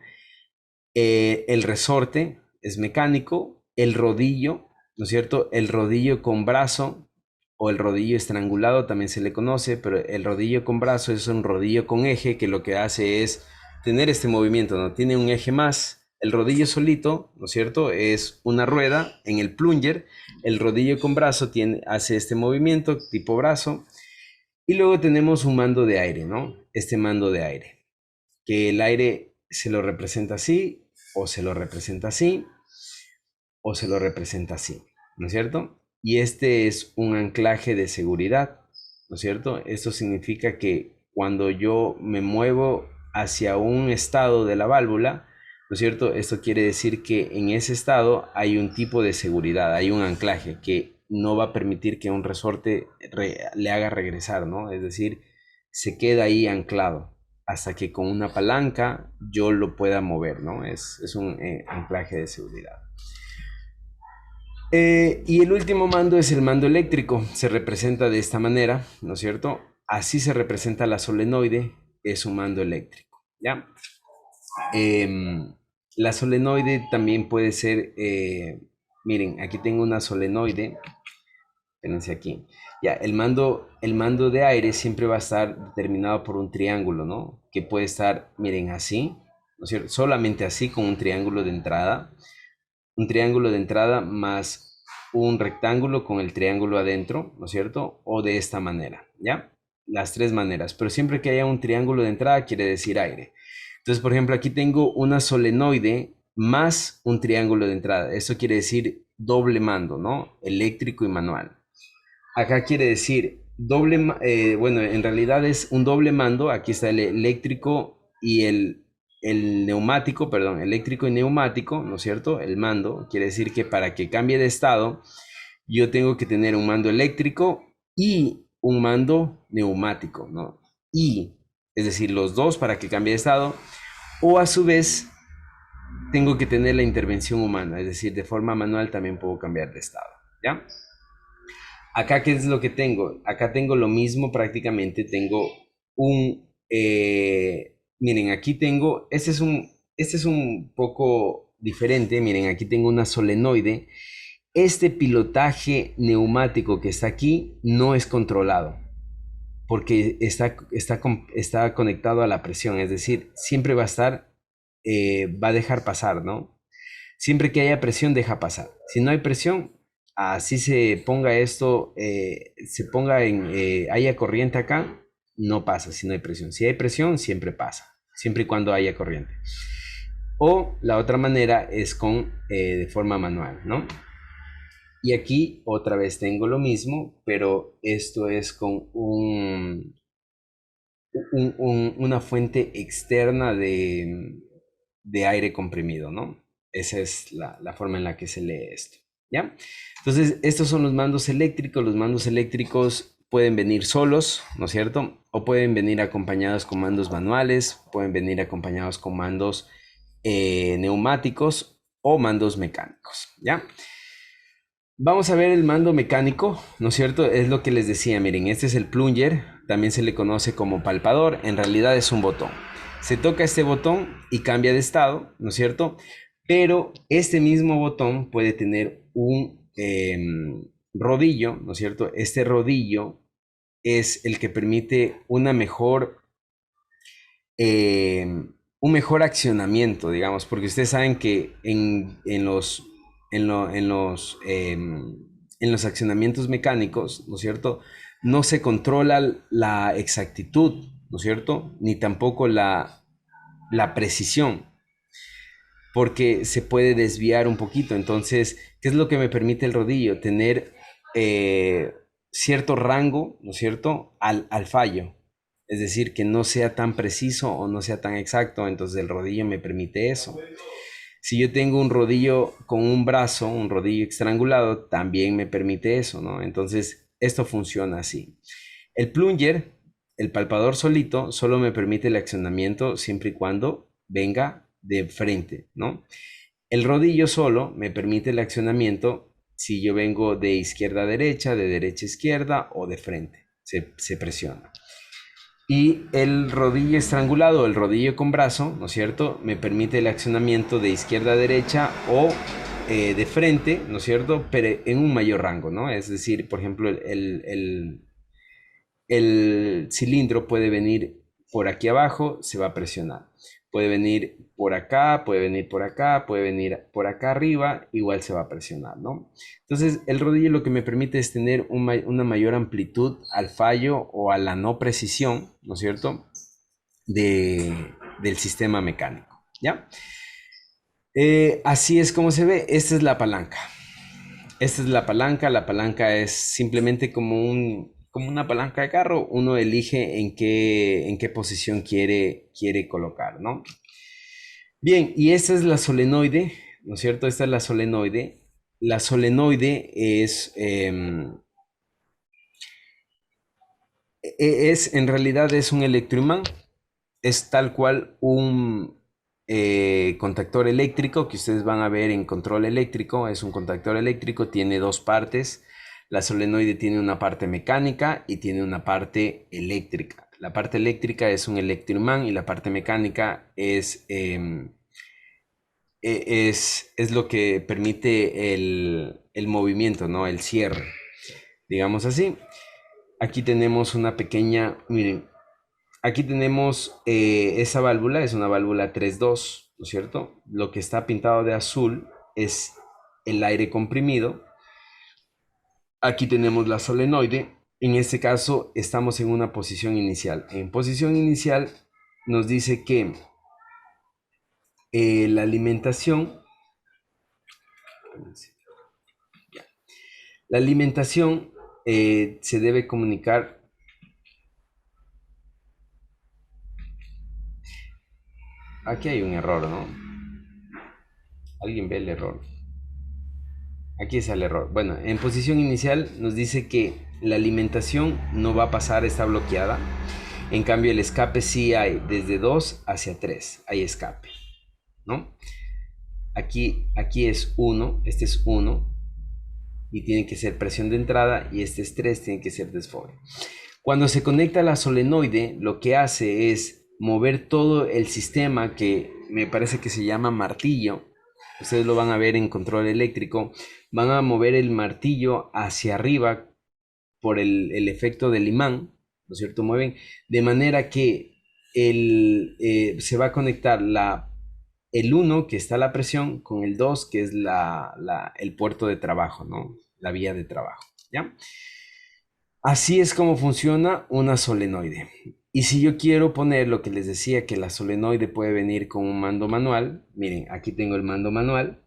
El resorte es mecánico, el rodillo, ¿no es cierto? El rodillo con brazo o el rodillo estrangulado también se le conoce, pero el rodillo con brazo es un rodillo con eje que lo que hace es tener este movimiento, ¿no? Tiene un eje más. El rodillo solito, ¿no es cierto?, es una rueda. En el plunger, el rodillo con brazo hace este movimiento tipo brazo. Y luego tenemos un mando de aire, ¿no? Este mando de aire, que el aire se lo representa así, o se lo representa así, o se lo representa así, ¿no es cierto? Y este es un anclaje de seguridad, ¿no es cierto? Esto significa que cuando yo me muevo hacia un estado de la válvula, ¿no es cierto? Esto quiere decir que en ese estado hay un tipo de seguridad, hay un anclaje que no va a permitir que un resorte le haga regresar, ¿no? Es decir, se queda ahí anclado hasta que con una palanca yo lo pueda mover, ¿no? Es un anclaje de seguridad. Y el último mando es el mando eléctrico. Se representa de esta manera, ¿no es cierto? Así se representa la solenoide, es un mando eléctrico, ¿ya? La solenoide también puede ser, miren, aquí tengo una solenoide, espérense aquí. Ya, el mando de aire siempre va a estar determinado por un triángulo, ¿no? Que puede estar, miren, así, ¿no es cierto? Solamente así, con un triángulo de entrada. Un triángulo de entrada más un rectángulo con el triángulo adentro, ¿no es cierto? O de esta manera, ¿ya? las tres maneras, pero siempre que haya un triángulo de entrada quiere decir aire. Entonces, por ejemplo, aquí tengo una solenoide más un triángulo de entrada. Eso quiere decir doble mando, ¿no? Eléctrico y manual. Acá quiere decir bueno, en realidad es un doble mando. Aquí está el eléctrico y el neumático, perdón, eléctrico y neumático, ¿no es cierto? El mando quiere decir que para que cambie de estado, yo tengo que tener un mando eléctrico y un mando neumático, ¿no? Y, es decir, los dos para que cambie de estado, o a su vez tengo que tener la intervención humana, es decir, de forma manual también puedo cambiar de estado, ¿ya? Acá, ¿qué es lo que tengo? Acá tengo lo mismo prácticamente, tengo miren, aquí tengo, este es un poco diferente, miren, aquí tengo una solenoide. Este pilotaje neumático que está aquí no es controlado porque está conectado a la presión, es decir, siempre va a estar, va a dejar pasar, ¿no? Siempre que haya presión, deja pasar. Si no hay presión, así se ponga esto, haya corriente acá, no pasa si no hay presión. Si hay presión, siempre pasa, siempre y cuando haya corriente. O la otra manera es de forma manual, ¿no? Y aquí otra vez tengo lo mismo, pero esto es con una fuente externa de aire comprimido, ¿no? Esa es la forma en la que se lee esto, ¿ya? Entonces, estos son los mandos eléctricos. Los mandos eléctricos pueden venir solos, ¿no es cierto? O pueden venir acompañados con mandos manuales, pueden venir acompañados con mandos neumáticos o mandos mecánicos, ¿ya? Vamos a ver el mando mecánico, ¿no es cierto? Es lo que les decía, miren, este es el plunger, también se le conoce como palpador, en realidad es un botón. Se toca este botón y cambia de estado, ¿no es cierto? Pero este mismo botón puede tener un rodillo, ¿no es cierto? Este rodillo es el que permite un mejor accionamiento, digamos, porque ustedes saben que en los accionamientos mecánicos, ¿no es cierto? No se controla la exactitud, ¿no es cierto? Ni tampoco la precisión, porque se puede desviar un poquito. Entonces, ¿qué es lo que me permite el rodillo? Tener cierto rango, ¿no es cierto? Al fallo. Es decir, que no sea tan preciso o no sea tan exacto. Entonces el rodillo me permite eso. Si yo tengo un rodillo con un brazo, un rodillo estrangulado, también me permite eso, ¿no? Entonces, esto funciona así. El plunger, el palpador solito, solo me permite el accionamiento siempre y cuando venga de frente, ¿no? El rodillo solo me permite el accionamiento si yo vengo de izquierda a derecha, de derecha a izquierda o de frente. Se presiona. Y el rodillo estrangulado, el rodillo con brazo, ¿no es cierto? Me permite el accionamiento de izquierda a derecha o de frente, ¿no es cierto? Pero en un mayor rango, ¿no? Es decir, por ejemplo, el cilindro puede venir por aquí abajo, se va a presionar. Puede venir por acá, puede venir por acá, puede venir por acá arriba, igual se va a presionar, ¿no? Entonces, el rodillo lo que me permite es tener una mayor amplitud al fallo o a la no precisión, ¿no es cierto? Del sistema mecánico, ¿ya? Así es como se ve. Esta es la palanca. Esta es la palanca. La palanca es simplemente como una palanca de carro. Uno elige en qué posición quiere colocar, ¿no? Bien, y esta es la solenoide, ¿no es cierto? Esta es la solenoide. La solenoide en realidad es un electroimán. Es tal cual un contactor eléctrico que ustedes van a ver en control eléctrico. Es un contactor eléctrico, tiene dos partes. La solenoide tiene una parte mecánica y tiene una parte eléctrica. La parte eléctrica es un electroimán y la parte mecánica es lo que permite el movimiento, ¿no? El cierre, digamos así. Aquí tenemos una pequeña, miren, aquí tenemos esa válvula, es una válvula 3.2, ¿no es cierto? Lo que está pintado de azul es el aire comprimido. Aquí tenemos la solenoide En este caso estamos en una posición inicial. En posición inicial nos dice que la alimentación, se debe comunicar. Aquí hay un error, ¿no? ¿Alguien ve el error? Aquí está el error. Bueno, en posición inicial nos dice que la alimentación no va a pasar, está bloqueada. En cambio, el escape sí hay desde 2 hacia 3. Hay escape, ¿no? Aquí es 1, este es 1 y tiene que ser presión de entrada, y este es 3, tiene que ser desfogue. Cuando se conecta la solenoide, lo que hace es mover todo el sistema, que me parece que se llama martillo. Ustedes lo van a ver en control eléctrico. Van a mover el martillo hacia arriba por el efecto del imán, ¿no es cierto? Mueven de manera que se va a conectar el 1, que está la presión, con el 2, que es el puerto de trabajo, ¿no? La vía de trabajo, ¿ya? Así es como funciona una solenoide. Y si yo quiero poner lo que les decía, que la solenoide puede venir con un mando manual, miren, aquí tengo el mando manual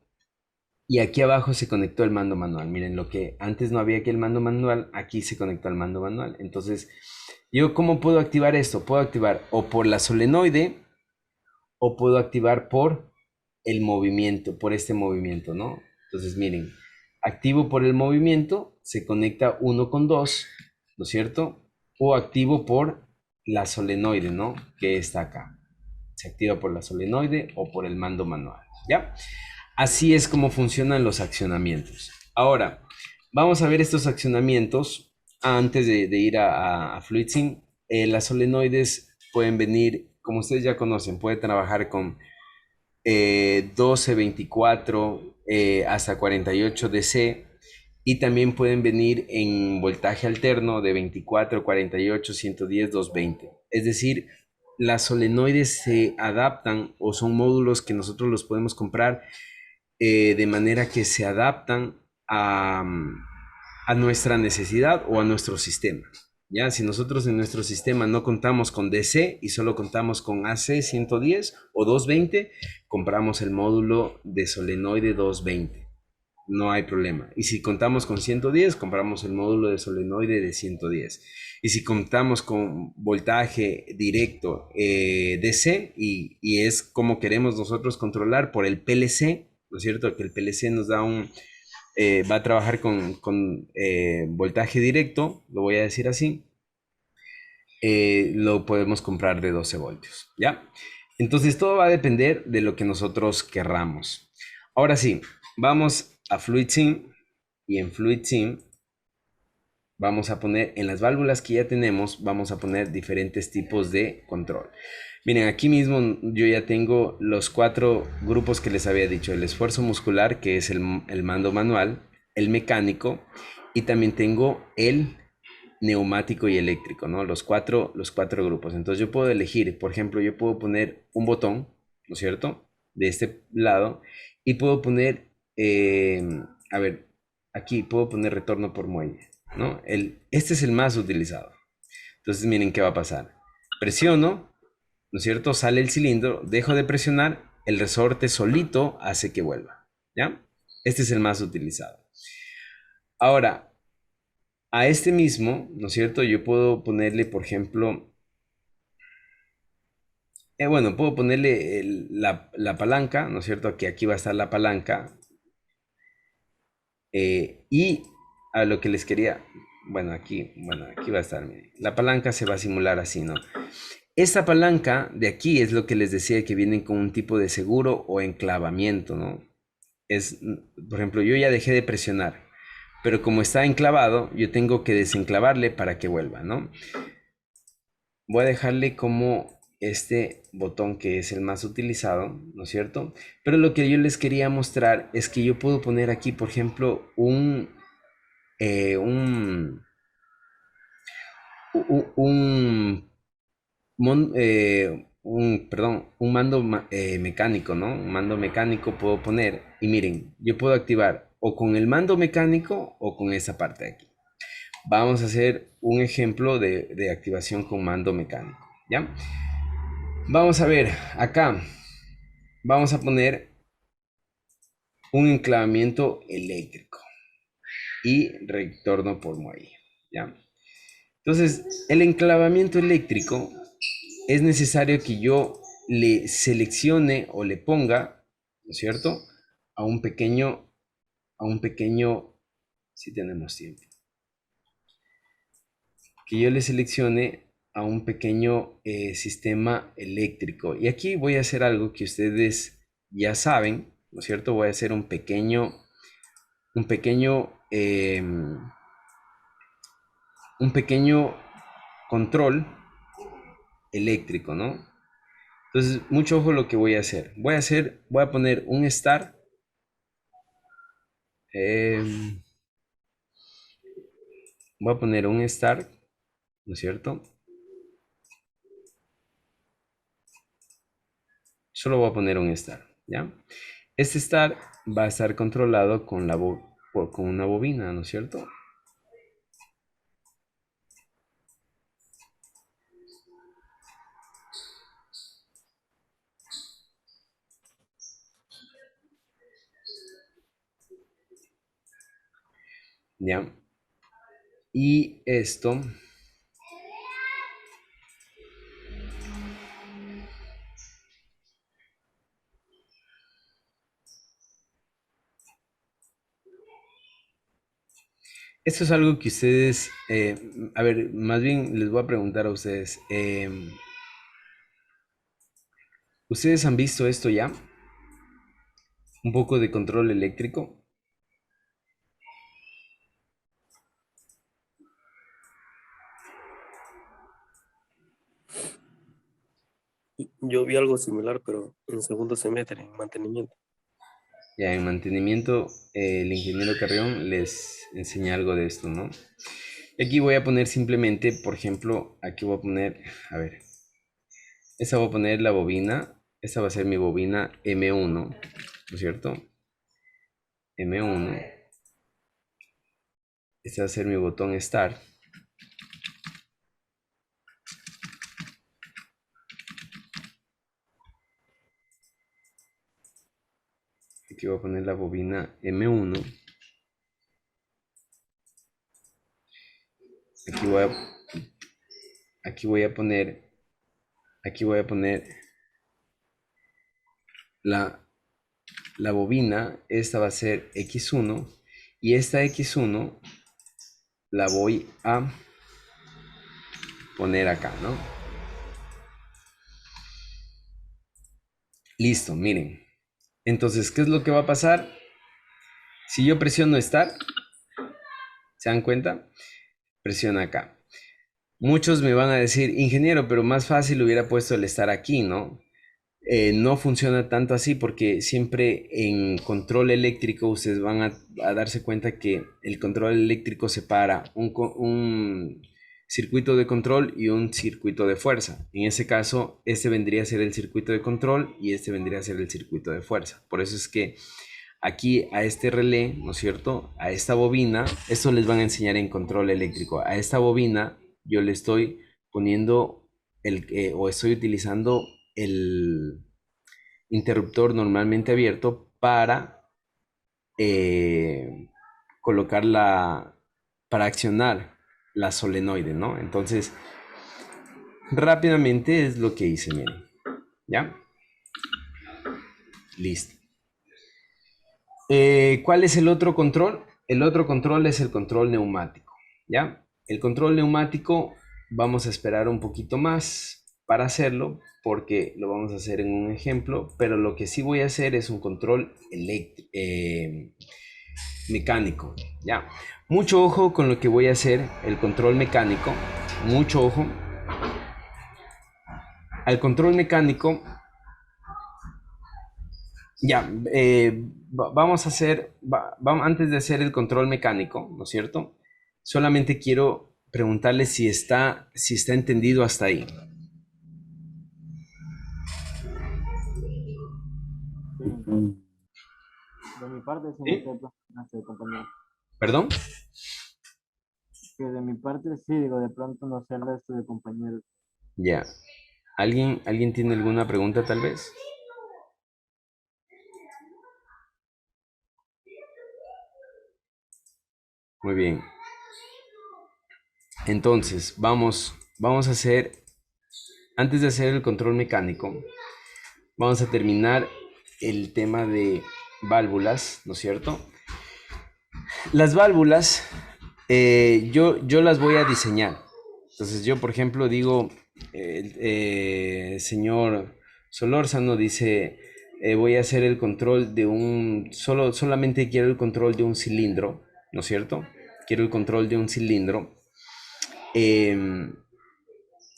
y aquí abajo se conectó el mando manual. Miren, lo que antes no había aquí el mando manual, aquí se conectó al mando manual. Entonces, ¿yo cómo puedo activar esto? Puedo activar o por la solenoide o puedo activar por el movimiento, por este movimiento, ¿no? Entonces, miren, activo por el movimiento, se conecta 1 con 2, ¿no es cierto? O activo por la solenoide, ¿no? Que está acá. Se activa por la solenoide o por el mando manual, ¿ya? Así es como funcionan los accionamientos. Ahora, vamos a ver estos accionamientos antes de ir a FluidSync. Las solenoides pueden venir, como ustedes ya conocen, puede trabajar con 12, 24 hasta 48 DC, y también pueden venir en voltaje alterno de 24, 48, 110, 220. Es decir, las solenoides se adaptan, o son módulos que nosotros los podemos comprar de manera que se adaptan a nuestra necesidad o a nuestro sistema. Ya, si nosotros en nuestro sistema no contamos con DC y solo contamos con AC 110 o 220, compramos el módulo de solenoide 220. No hay problema. Y si contamos con 110, compramos el módulo de solenoide de 110. Y si contamos con voltaje directo DC, y es como queremos nosotros controlar por el PLC, ¿no es cierto? Que el PLC nos da va a trabajar con voltaje directo, lo voy a decir así, lo podemos comprar de 12 voltios, ¿ya? Entonces todo va a depender de lo que nosotros querramos. Ahora sí, vamos a FluidSync, y en FluidSync vamos a poner, en las válvulas que ya tenemos, vamos a poner diferentes tipos de control. Miren, aquí mismo yo ya tengo los 4 grupos que les había dicho: el esfuerzo muscular, que es el mando manual, el mecánico, y también tengo el neumático y eléctrico, ¿no? Los cuatro grupos. Entonces yo puedo elegir, por ejemplo, yo puedo poner un botón, ¿no es cierto? De este lado, y puedo poner, a ver, aquí puedo poner retorno por muelle, ¿no? Este es el más utilizado. Entonces miren qué va a pasar. Presiono, ¿no es cierto? Sale el cilindro, dejo de presionar, el resorte solito hace que vuelva, ¿ya? Este es el más utilizado. Ahora, a este mismo, ¿no es cierto? Yo puedo ponerle, por ejemplo, bueno, puedo ponerle la palanca, ¿no es cierto? Que aquí va a estar la palanca. Y a lo que les quería, bueno, aquí va a estar, miren. La palanca se va a simular así, ¿no? Esta palanca de aquí es lo que les decía, que vienen con un tipo de seguro o enclavamiento, ¿no? Por ejemplo, yo ya dejé de presionar, pero como está enclavado, yo tengo que desenclavarle para que vuelva, ¿no? Voy a dejarle como este botón, que es el más utilizado, ¿no es cierto? Pero lo que yo les quería mostrar es que yo puedo poner aquí, por ejemplo, un mando mecánico, ¿no? Un mando mecánico puedo poner, y miren, yo puedo activar o con el mando mecánico o con esa parte de aquí. Vamos a hacer un ejemplo de activación con mando mecánico, ¿ya? Vamos a ver, acá vamos a poner un enclavamiento eléctrico y retorno por muelle, ¿ya? Entonces, el enclavamiento eléctrico es necesario que yo le seleccione o le ponga, ¿no es cierto? A un pequeño, si tenemos tiempo, que yo le seleccione a un pequeño sistema eléctrico. Y aquí voy a hacer algo que ustedes ya saben, ¿no es cierto? Voy a hacer un pequeño, un pequeño control eléctrico, ¿no? Entonces, mucho ojo lo que voy a hacer. Voy a poner un start. eh, Voy a poner un start, ¿no es cierto? Solo voy a poner un start, ¿ya? Este start va a estar controlado con con una bobina, ¿no es cierto? ¿Ya? Y esto es algo que ustedes, a ver, más bien les voy a preguntar a ustedes, ¿ustedes han visto esto ya? Un poco de control eléctrico. Yo vi algo similar, pero en segundo semestre, en mantenimiento. Ya en mantenimiento, el ingeniero Carrión les enseña algo de esto, ¿no? Y aquí voy a poner simplemente, por ejemplo, aquí voy a poner, a ver, esta voy a poner la bobina, esta va a ser mi bobina M1, ¿no es cierto? M1, este va a ser mi botón Start. Aquí voy a poner la bobina M1. Aquí voy a, aquí voy a poner, aquí voy a poner la, la bobina, esta va a ser X1 y esta X1 la voy a poner acá, ¿no? Listo, miren. Entonces, ¿qué es lo que va a pasar? Si yo presiono Start, ¿se dan cuenta? Presiona acá. Muchos me van a decir, ingeniero, pero más fácil hubiera puesto el estar aquí, ¿no? No funciona tanto así porque siempre en control eléctrico ustedes van a darse cuenta que el control eléctrico separa un circuito de control y un circuito de fuerza. En ese caso, este vendría a ser el circuito de control y este vendría a ser el circuito de fuerza. Por eso es que aquí a este relé, ¿no es cierto? A esta bobina, esto les van a enseñar en control eléctrico. A esta bobina yo le estoy poniendo o estoy utilizando el interruptor normalmente abierto para eh, colocar para accionar la solenoide, ¿no? Entonces, rápidamente es lo que hice, miren. ¿Ya? Listo. ¿Cuál es el otro control? El otro control es el control neumático, ¿ya? El control neumático vamos a esperar un poquito más para hacerlo porque lo vamos a hacer en un ejemplo, pero lo que sí voy a hacer es un control mecánico, ¿ya? Mucho ojo con lo que voy a hacer, el control mecánico, mucho ojo. Al control mecánico ya, vamos a hacer, antes de hacer el control mecánico, ¿no es cierto? Solamente quiero preguntarle si está entendido hasta ahí. Sí, Mm. de mi parte sí me ¿Sí? quedo, no sé, compañero. ¿Perdón? Que de mi parte sí, digo, de pronto no sé el resto de compañeros. Ya. ¿Alguien tiene alguna pregunta tal vez? Muy bien. Entonces, vamos a hacer, antes de hacer el control mecánico, vamos a terminar el tema de válvulas, ¿no es cierto? Las válvulas, yo las voy a diseñar. Entonces yo, por ejemplo, digo, señor Solórzano dice, voy a hacer el control de solamente quiero el control de un cilindro, ¿no es cierto? Quiero el control de un cilindro, em,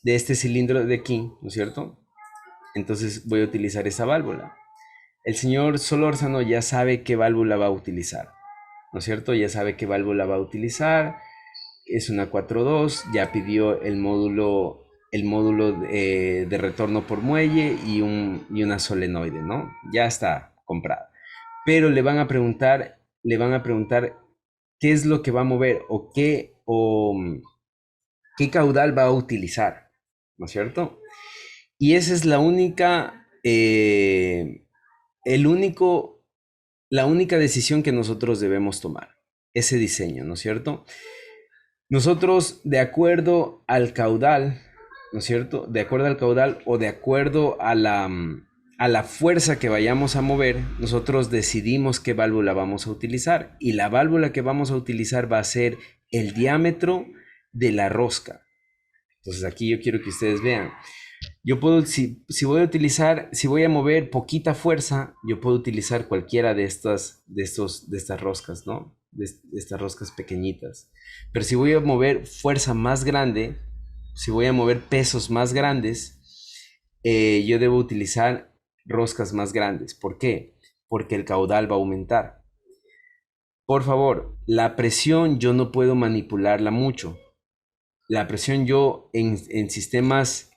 de este cilindro de aquí, ¿no es cierto? Entonces voy a utilizar esa válvula. El señor Solórzano ya sabe qué válvula va a utilizar, ¿no es cierto? Ya sabe qué válvula va a utilizar. Es una 4.2, ya pidió el módulo de retorno por muelle y una solenoide, ¿no? Ya está comprada. Pero le van a preguntar qué es lo que va a mover o qué caudal va a utilizar, ¿no es cierto? Y esa es el único, la única decisión que nosotros debemos tomar, ese diseño, ¿no es cierto? Nosotros, de acuerdo al caudal, ¿no es cierto? De acuerdo al caudal o de acuerdo a la fuerza que vayamos a mover, nosotros decidimos qué válvula vamos a utilizar. Y la válvula que vamos a utilizar va a ser el diámetro de la rosca. Entonces aquí yo quiero que ustedes vean. Yo puedo, si voy a mover poquita fuerza, yo puedo utilizar cualquiera de estas roscas, ¿no? De estas roscas pequeñitas. Pero si voy a mover fuerza más grande, si voy a mover pesos más grandes, yo debo utilizar roscas más grandes. ¿Por qué? Porque el caudal va a aumentar. Por favor, la presión yo no puedo manipularla mucho. La presión yo en sistemas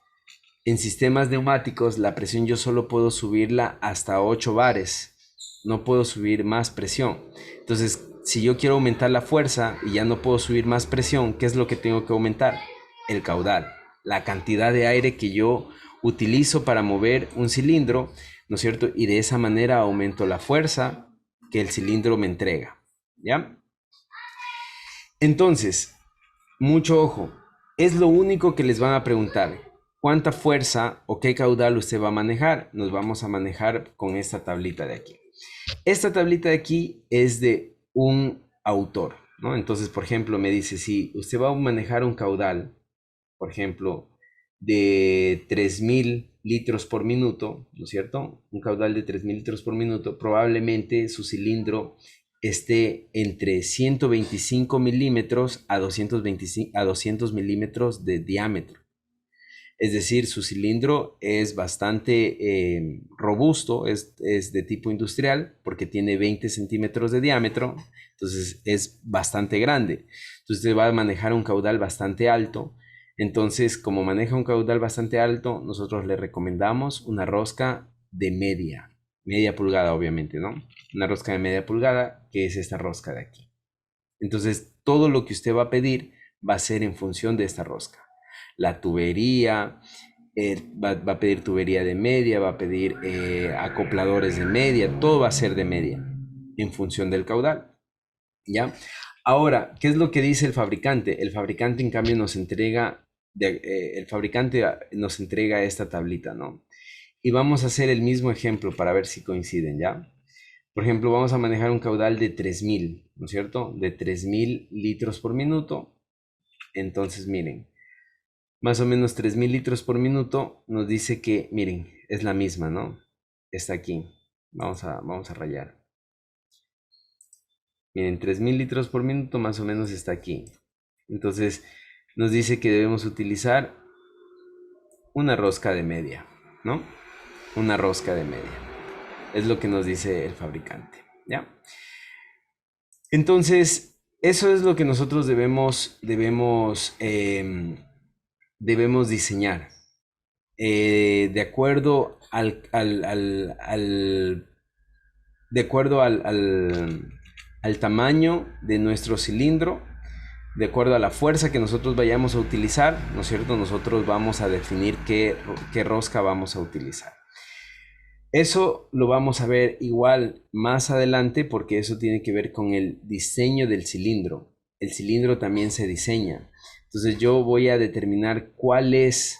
neumáticos, la presión yo solo puedo subirla hasta 8 bares. No puedo subir más presión. Entonces, si yo quiero aumentar la fuerza y ya no puedo subir más presión, ¿qué es lo que tengo que aumentar? El caudal, la cantidad de aire que yo utilizo para mover un cilindro, ¿no es cierto? Y de esa manera aumento la fuerza que el cilindro me entrega, ¿ya? Entonces, mucho ojo, es lo único que les van a preguntar. ¿Cuánta fuerza o qué caudal usted va a manejar? Nos vamos a manejar con esta tablita de aquí. Esta tablita de aquí es de un autor, ¿no? Entonces, por ejemplo, me dice, si usted va a manejar un caudal, por ejemplo, de 3.000 litros por minuto, ¿no es cierto? Un caudal de 3.000 litros por minuto, probablemente su cilindro esté entre 125 milímetros a 200 milímetros de diámetro. Es decir, su cilindro es bastante robusto, es de tipo industrial porque tiene 20 centímetros de diámetro, entonces es bastante grande. Entonces usted va a manejar un caudal bastante alto. Entonces, como maneja un caudal bastante alto, nosotros le recomendamos una rosca de media pulgada, obviamente, ¿no? Una rosca de media pulgada, que es esta rosca de aquí. Entonces, todo lo que usted va a pedir va a ser en función de esta rosca. La tubería, va a pedir tubería de media, va a pedir acopladores de media, todo va a ser de media, en función del caudal, ¿ya? Ahora, ¿qué es lo que dice el fabricante? El fabricante, en cambio, nos entrega esta tablita, ¿no? Y vamos a hacer el mismo ejemplo para ver si coinciden, ¿ya? Por ejemplo, vamos a manejar un caudal de 3.000, ¿no es cierto? De 3.000 litros por minuto. Entonces, miren, más o menos 3.000 litros por minuto nos dice que, miren, es la misma, ¿no? Está aquí. Vamos a rayar. Miren, 3.000 litros por minuto más o menos está aquí. Entonces, nos dice que debemos utilizar una rosca de media, ¿no? Una rosca de media. Es lo que nos dice el fabricante, ¿ya? Entonces, eso es lo que nosotros debemos diseñar. De acuerdo de acuerdo al tamaño de nuestro cilindro, De acuerdo a la fuerza que nosotros vayamos a utilizar, ¿no es cierto? Nosotros vamos a definir qué rosca vamos a utilizar. Eso lo vamos a ver igual más adelante porque eso tiene que ver con el diseño del cilindro. El cilindro también se diseña. Entonces yo voy a determinar cuál es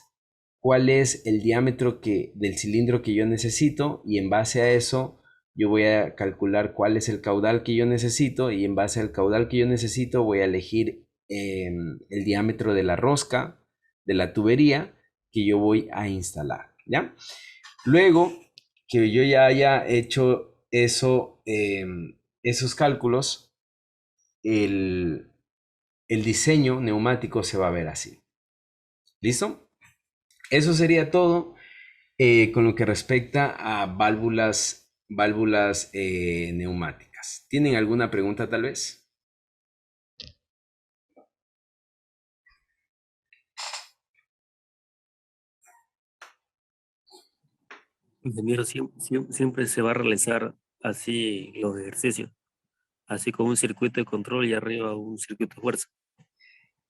el diámetro del cilindro que yo necesito y en base a eso yo voy a calcular cuál es el caudal que yo necesito y en base al caudal que yo necesito voy a elegir el diámetro de la rosca, de la tubería que yo voy a instalar, ¿ya? Luego que yo ya haya hecho esos cálculos, el diseño neumático se va a ver así. ¿Listo? Eso sería todo con lo que respecta a válvulas neumáticas. ¿Tienen alguna pregunta tal vez? Ingeniero, siempre se va a realizar así los ejercicios, así con un circuito de control y arriba un circuito de fuerza.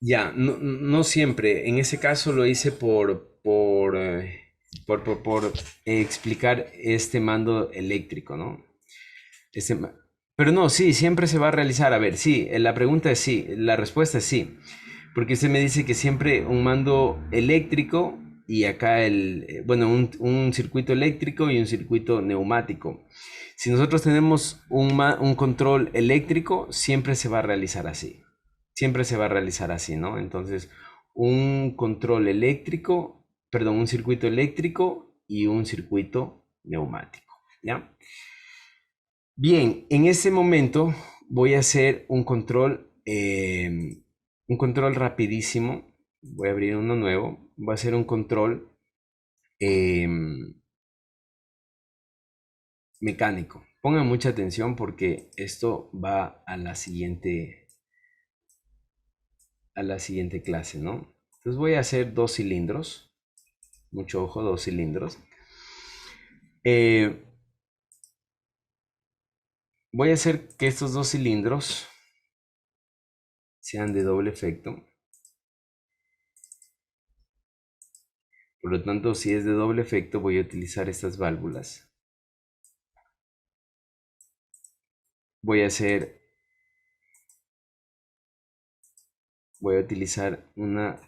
Ya, no siempre. En ese caso lo hice por explicar este mando eléctrico, ¿no? Pero no, sí, siempre se va a realizar. A ver, sí, la pregunta es sí, la respuesta es sí. Porque usted me dice que siempre un mando eléctrico y acá bueno, un circuito eléctrico y un circuito neumático. Si nosotros tenemos un control eléctrico, siempre se va a realizar así. Siempre se va a realizar así, ¿no? Entonces, un control eléctrico, perdón, un circuito eléctrico y un circuito neumático, ¿ya? Bien, en este momento voy a hacer un control rapidísimo. Voy a abrir uno nuevo. Voy a hacer un control mecánico. Pongan mucha atención porque esto va a la siguiente clase, ¿no? Entonces voy a hacer 2 cilindros. Mucho ojo, 2 cilindros. Voy a hacer que estos 2 cilindros sean de doble efecto. Por lo tanto, si es de doble efecto, voy a utilizar estas válvulas. Voy a utilizar una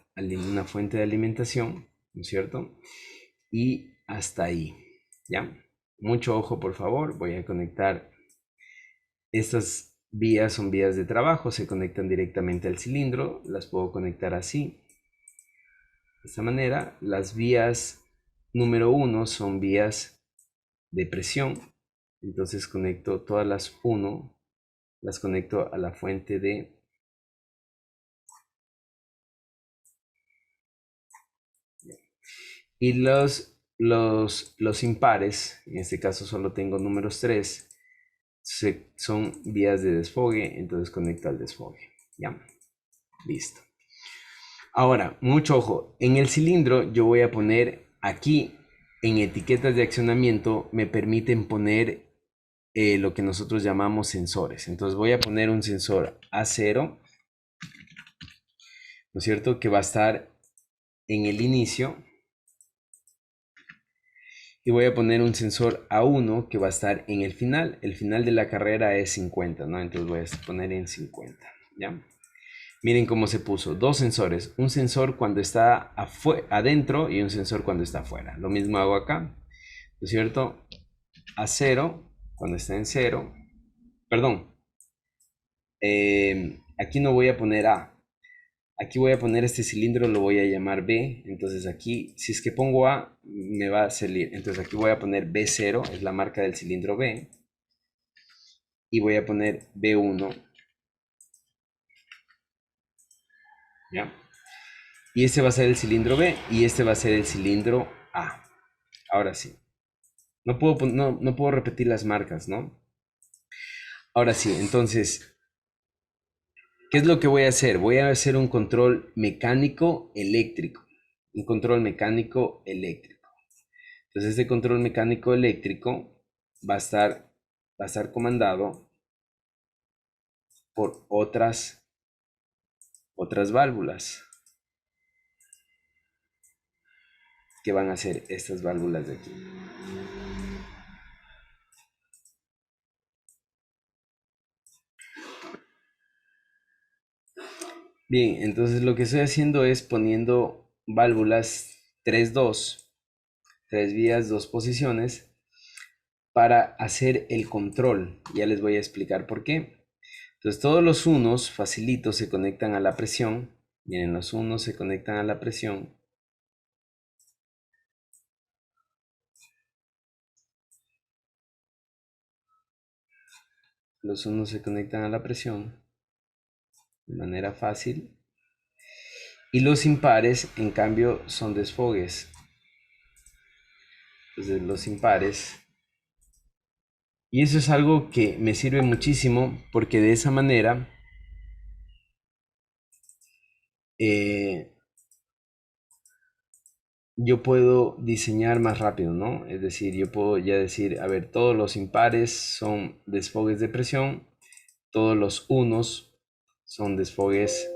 fuente de alimentación, ¿no es cierto? Y hasta ahí, ¿ya? Mucho ojo, por favor. Voy a conectar. Estas vías son vías de trabajo, se conectan directamente al cilindro. Las puedo conectar así. De esta manera, las vías número 1 son vías de presión. Entonces conecto todas las 1, las conecto a la fuente de y los impares, en este caso solo tengo números 3, son vías de desfogue, entonces conecto al desfogue. Ya, listo. Ahora, mucho ojo, en el cilindro yo voy a poner aquí en etiquetas de accionamiento, me permiten poner lo que nosotros llamamos sensores. Entonces voy a poner un sensor A0, ¿no es cierto? Que va a estar en el inicio. Y voy a poner un sensor A1 que va a estar en el final. El final de la carrera es 50, ¿no? Entonces voy a poner en 50, ¿ya? Miren cómo se puso. 2 sensores. Un sensor cuando está adentro y un sensor cuando está afuera. Lo mismo hago acá, ¿no es cierto? A0 cuando está en 0. Perdón. Aquí no voy a poner A. Aquí voy a poner este cilindro, lo voy a llamar B. Entonces aquí, si es que pongo A, me va a salir. Entonces aquí voy a poner B0, es la marca del cilindro B. Y voy a poner B1. ¿Ya? Y este va a ser el cilindro B y este va a ser el cilindro A. Ahora sí. No puedo repetir las marcas, ¿no? Ahora sí, entonces, ¿qué es lo que voy a hacer? Voy a hacer un control mecánico eléctrico. Un control mecánico eléctrico. Entonces este control mecánico eléctrico va a estar comandado por otras otras válvulas. ¿Qué van a hacer estas válvulas de aquí? Bien, entonces lo que estoy haciendo es poniendo válvulas 3-2, 3 vías, 2 posiciones, para hacer el control. Ya les voy a explicar por qué. Entonces todos los unos facilitos se conectan a la presión. Miren, los unos se conectan a la presión. Los unos se conectan a la presión de manera fácil. Y los impares, en cambio, son desfogues. Entonces los impares. Y eso es algo que me sirve muchísimo porque de esa manera yo puedo diseñar más rápido, ¿no? Es decir, yo puedo ya decir, a ver, todos los impares son desfogues de presión, todos los unos son desfogues.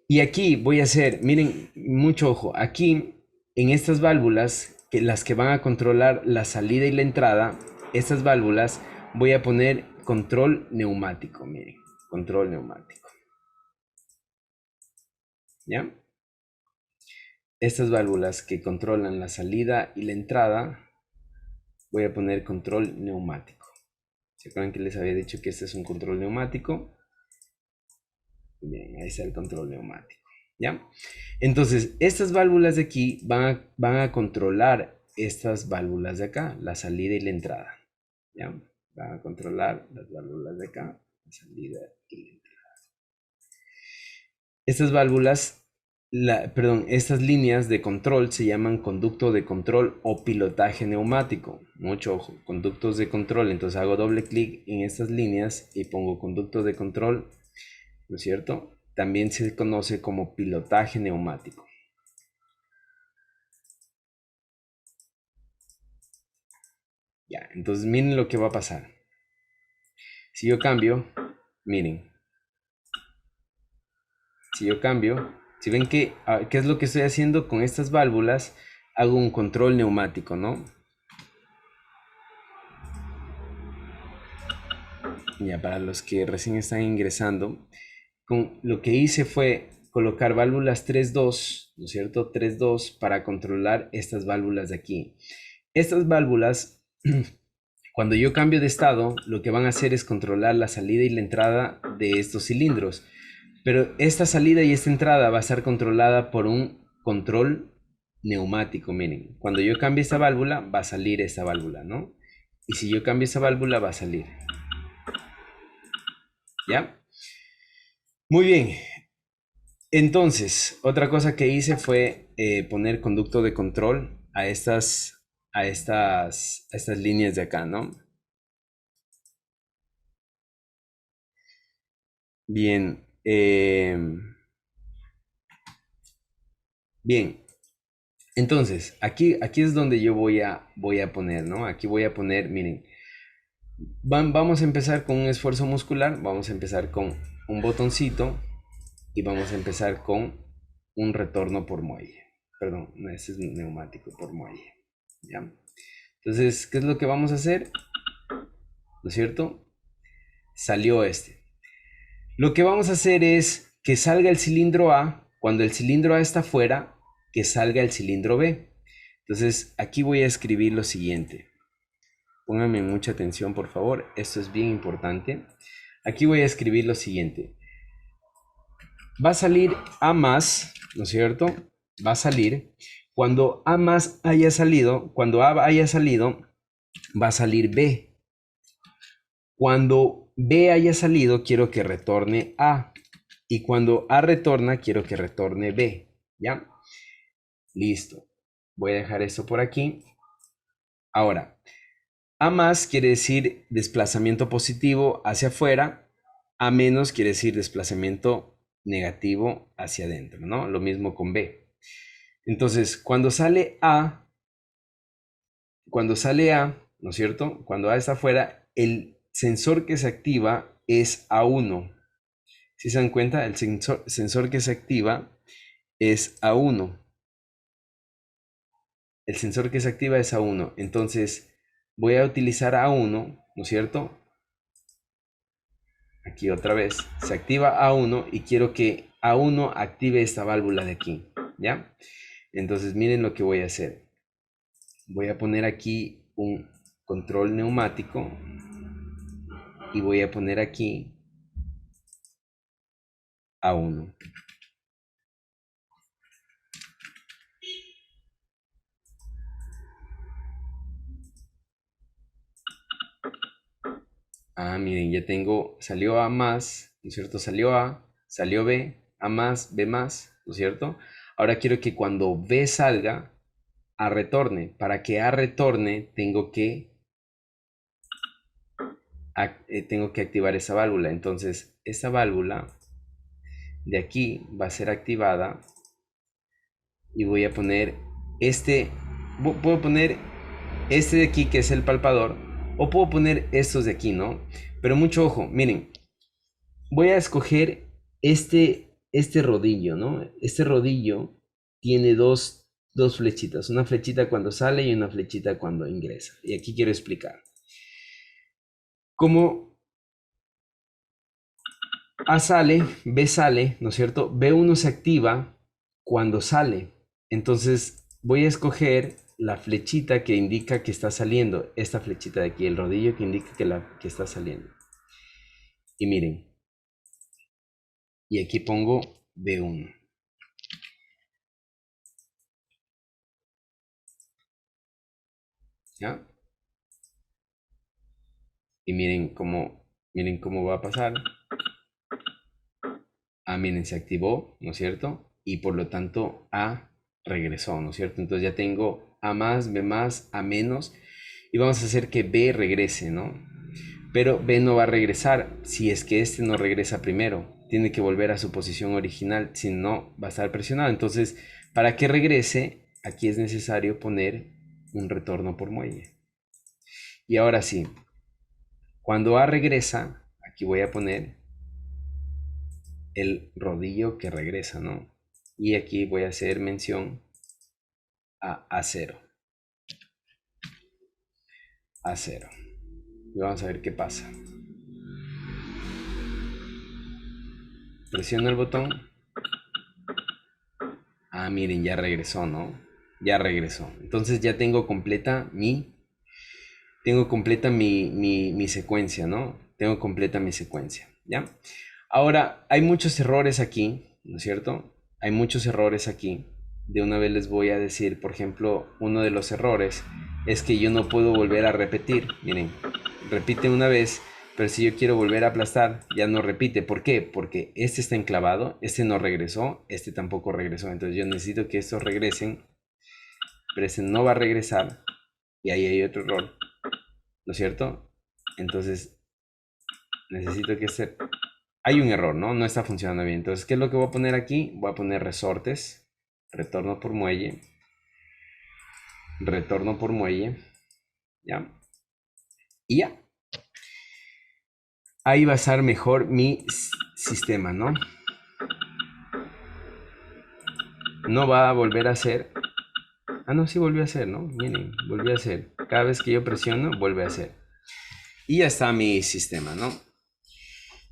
Y aquí voy a hacer, miren, mucho ojo, aquí en estas válvulas, que las que van a controlar la salida y la entrada, estas válvulas voy a poner control neumático, miren, control neumático. ¿Ya? Estas válvulas que controlan la salida y la entrada, voy a poner control neumático. ¿Se acuerdan que les había dicho que este es un control neumático? Bien, ahí está el control neumático. ¿Ya? Entonces, estas válvulas de aquí van a controlar estas válvulas de acá, la salida y la entrada. ¿Ya? Van a controlar las válvulas de acá, la salida y la entrada. Estas válvulas, estas líneas de control se llaman conducto de control o pilotaje neumático. Mucho ojo, conductos de control. Entonces hago doble clic en estas líneas y pongo conducto de control, ¿no es cierto? También se conoce como pilotaje neumático. Ya, entonces miren lo que va a pasar. Si yo cambio, miren. Si yo cambio, si ven que, ¿qué es lo que estoy haciendo con estas válvulas? Hago un control neumático, ¿no? Ya, para los que recién están ingresando, lo que hice fue colocar válvulas 3-2, ¿no es cierto? 3-2 para controlar estas válvulas de aquí. Estas válvulas, cuando yo cambio de estado, lo que van a hacer es controlar la salida y la entrada de estos cilindros. Pero esta salida y esta entrada va a estar controlada por un control neumático. Miren, cuando yo cambie esta válvula, va a salir esta válvula, ¿no? Y si yo cambio esta válvula, va a salir. ¿Ya? Muy bien. Entonces, otra cosa que hice fue poner conducto de control a estas líneas de acá, ¿no? Bien. Bien. Entonces, aquí es donde yo voy a poner, ¿no? Aquí voy a poner, miren, vamos a empezar con un esfuerzo muscular, vamos a empezar con un botoncito y vamos a empezar con un retorno por muelle. Perdón, no, este es neumático por muelle. ¿Ya? Entonces, ¿qué es lo que vamos a hacer? ¿No es cierto? Salió este. Lo que vamos a hacer es que salga el cilindro A. Cuando el cilindro A está fuera, que salga el cilindro B. Entonces, aquí voy a escribir lo siguiente. Pónganme mucha atención, por favor. Esto es bien importante. Aquí voy a escribir lo siguiente. Va a salir A más, ¿no es cierto? Va a salir. Cuando A más haya salido, cuando A haya salido, va a salir B. Cuando B haya salido, quiero que retorne A. Y cuando A retorna, quiero que retorne B. ¿Ya? Listo. Voy a dejar esto por aquí. Ahora, A más quiere decir desplazamiento positivo hacia afuera. A menos quiere decir desplazamiento negativo hacia adentro, ¿no? Lo mismo con B. Entonces, cuando sale A, ¿no es cierto? Cuando A está afuera, el sensor que se activa es A1. Si se dan cuenta, el sensor que se activa es A1. El sensor que se activa es A1. Entonces voy a utilizar A1, ¿no es cierto? Aquí otra vez, se activa A1 y quiero que A1 active esta válvula de aquí, ¿ya? Entonces miren lo que voy a hacer. Voy a poner aquí un control neumático y voy a poner aquí A1. Ah, miren, ya tengo, salió A más, ¿no es cierto? Salió A, salió B, A más, B más, ¿no es cierto? Ahora quiero que cuando B salga, A retorne. Para que A retorne, tengo que activar esa válvula. Entonces, esa válvula de aquí va a ser activada y voy a poner este, puedo poner este de aquí que es el palpador o puedo poner estos de aquí, ¿no? Pero mucho ojo, miren, voy a escoger este rodillo, ¿no? Este rodillo tiene dos flechitas, una flechita cuando sale y una flechita cuando ingresa. Y aquí quiero explicar. Como A sale, B sale, ¿no es cierto? B1 se activa cuando sale. Entonces voy a escoger la flechita que indica que está saliendo. Esta flechita de aquí, el rodillo que indica que está saliendo. Y miren, y aquí pongo B1. ¿Ya? Y miren cómo va a pasar. A, miren, se activó, ¿no es cierto? Y por lo tanto A regresó, ¿no es cierto? Entonces ya tengo A más, B más, A menos. Y vamos a hacer que B regrese, ¿no? Pero B no va a regresar si es que este no regresa primero. Tiene que volver a su posición original, si no va a estar presionado. Entonces, para que regrese, aquí es necesario poner un retorno por muelle. Y ahora sí, cuando A regresa, aquí voy a poner el rodillo que regresa, ¿no? Y aquí voy a hacer mención a A0. A0. Y vamos a ver qué pasa. Presiono el botón. Ah, miren, ya regresó, ¿no? Ya regresó. Entonces ya tengo completa mi secuencia, ¿no? Tengo completa mi secuencia, ¿ya? Ahora, hay muchos errores aquí, ¿no es cierto? Hay muchos errores aquí. De una vez les voy a decir, por ejemplo, uno de los errores es que yo no puedo volver a repetir. Miren, repite una vez, pero si yo quiero volver a aplastar, ya no repite. ¿Por qué? Porque este está enclavado, este no regresó, este tampoco regresó. Entonces yo necesito que estos regresen, pero este no va a regresar. Y ahí hay otro error, ¿no es cierto? Entonces necesito que este... Hay un error, ¿no? No está funcionando bien. Entonces, ¿qué es lo que voy a poner aquí? Voy a poner resortes, retorno por muelle, retorno por muelle, ¿ya? Y ya. Ahí va a estar mejor mi sistema, ¿no? No va a volver a hacer... Ah, no, sí volvió a hacer, ¿no? Miren, volvió a hacer. Cada vez que yo presiono, vuelve a hacer. Y ya está mi sistema, ¿no?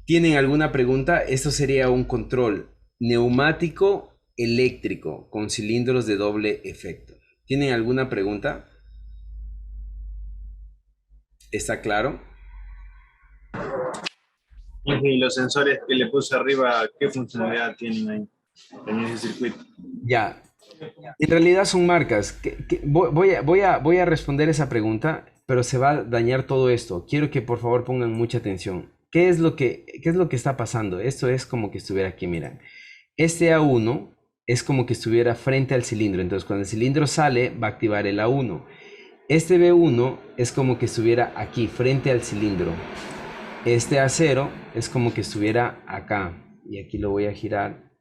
¿Tienen alguna pregunta? Esto sería un control neumático eléctrico con cilindros de doble efecto. ¿Tienen alguna pregunta? ¿Está claro? Y los sensores que le puse arriba, ¿qué funcionalidad tienen ahí en ese circuito? Ya. En realidad son marcas. Voy a responder esa pregunta, pero se va a dañar todo esto. Quiero que por favor pongan mucha atención. Qué es lo que está pasando? Esto es como que estuviera aquí, miran. Este A1 es como que estuviera frente al cilindro. Entonces, cuando el cilindro sale, va a activar el A1. Este B1 es como que estuviera aquí, frente al cilindro. Este A0 es como que estuviera acá. Y aquí lo voy a girar.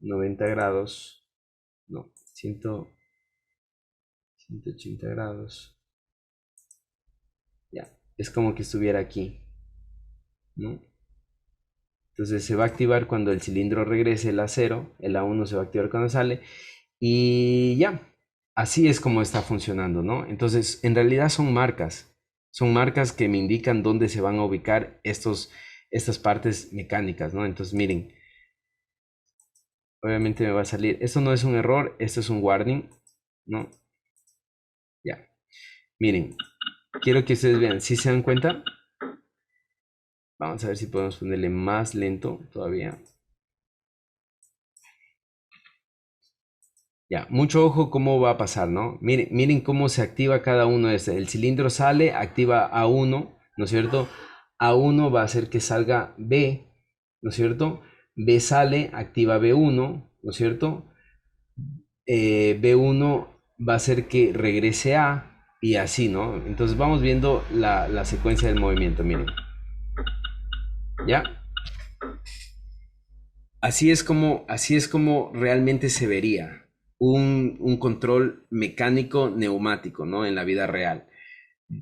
90 grados, no, 180 grados, ya, es como que estuviera aquí, ¿no? Entonces se va a activar cuando el cilindro regrese el A0, el A1 se va a activar cuando sale y ya, así es como está funcionando, ¿no? Entonces, en realidad son marcas que me indican dónde se van a ubicar estas partes mecánicas, ¿no? Entonces, miren, obviamente me va a salir, esto no es un error, esto es un warning, ¿no? Ya, miren, quiero que ustedes vean, ¿sí se dan cuenta? Vamos a ver si podemos ponerle más lento todavía. Ya, mucho ojo cómo va a pasar, ¿no? Miren cómo se activa cada uno de estos. El cilindro sale, activa A1, ¿no es cierto? A1 va a hacer que salga B, ¿no es cierto? B sale, activa B1, ¿no es cierto? B1 va a hacer que regrese A y así, ¿no? Entonces vamos viendo la secuencia del movimiento, miren. ¿Ya? Así es como realmente se vería un control mecánico neumático, ¿no? En la vida real.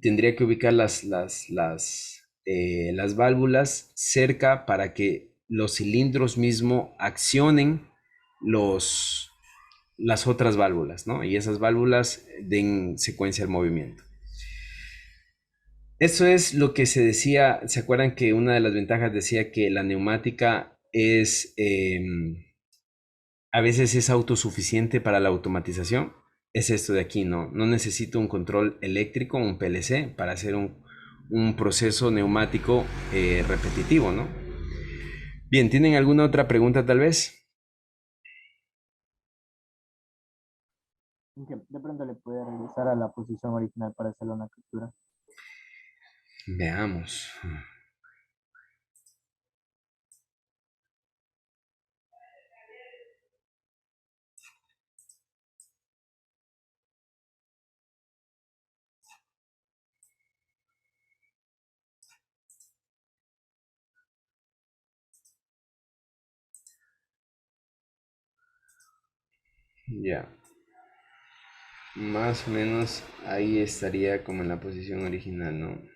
Tendría que ubicar las válvulas cerca para que los cilindros mismo accionen los, las otras válvulas, ¿no? Y esas válvulas den secuencia al movimiento. Eso es lo que se decía, ¿se acuerdan que una de las ventajas decía que la neumática es, a veces es autosuficiente para la automatización? Es esto de aquí, ¿no? No necesito un control eléctrico, un PLC, para hacer un proceso neumático repetitivo, ¿no? Bien, ¿tienen alguna otra pregunta tal vez? De pronto le puede regresar a la posición original para hacerle una captura. Veamos. Ya. Más o menos ahí estaría como en la posición original, ¿no?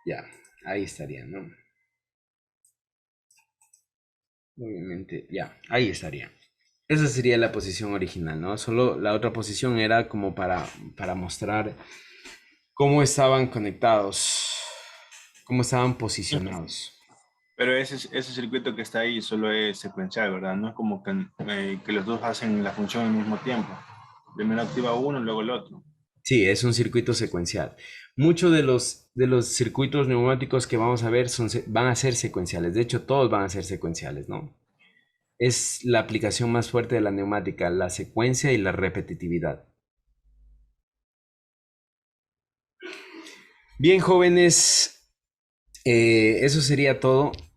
Ya, ahí estaría, ¿no? Obviamente, ya, ahí estaría. Esa sería la posición original, ¿no? Solo la otra posición era como para mostrar cómo estaban conectados, cómo estaban posicionados. Pero ese circuito que está ahí solo es secuencial, ¿verdad? No es como que los dos hacen la función al mismo tiempo. Primero activa uno, luego el otro. Sí, es un circuito secuencial. Muchos de los circuitos neumáticos que vamos a ver van a ser secuenciales. De hecho, todos van a ser secuenciales, ¿no? Es la aplicación más fuerte de la neumática, la secuencia y la repetitividad. Bien, jóvenes, eso sería todo.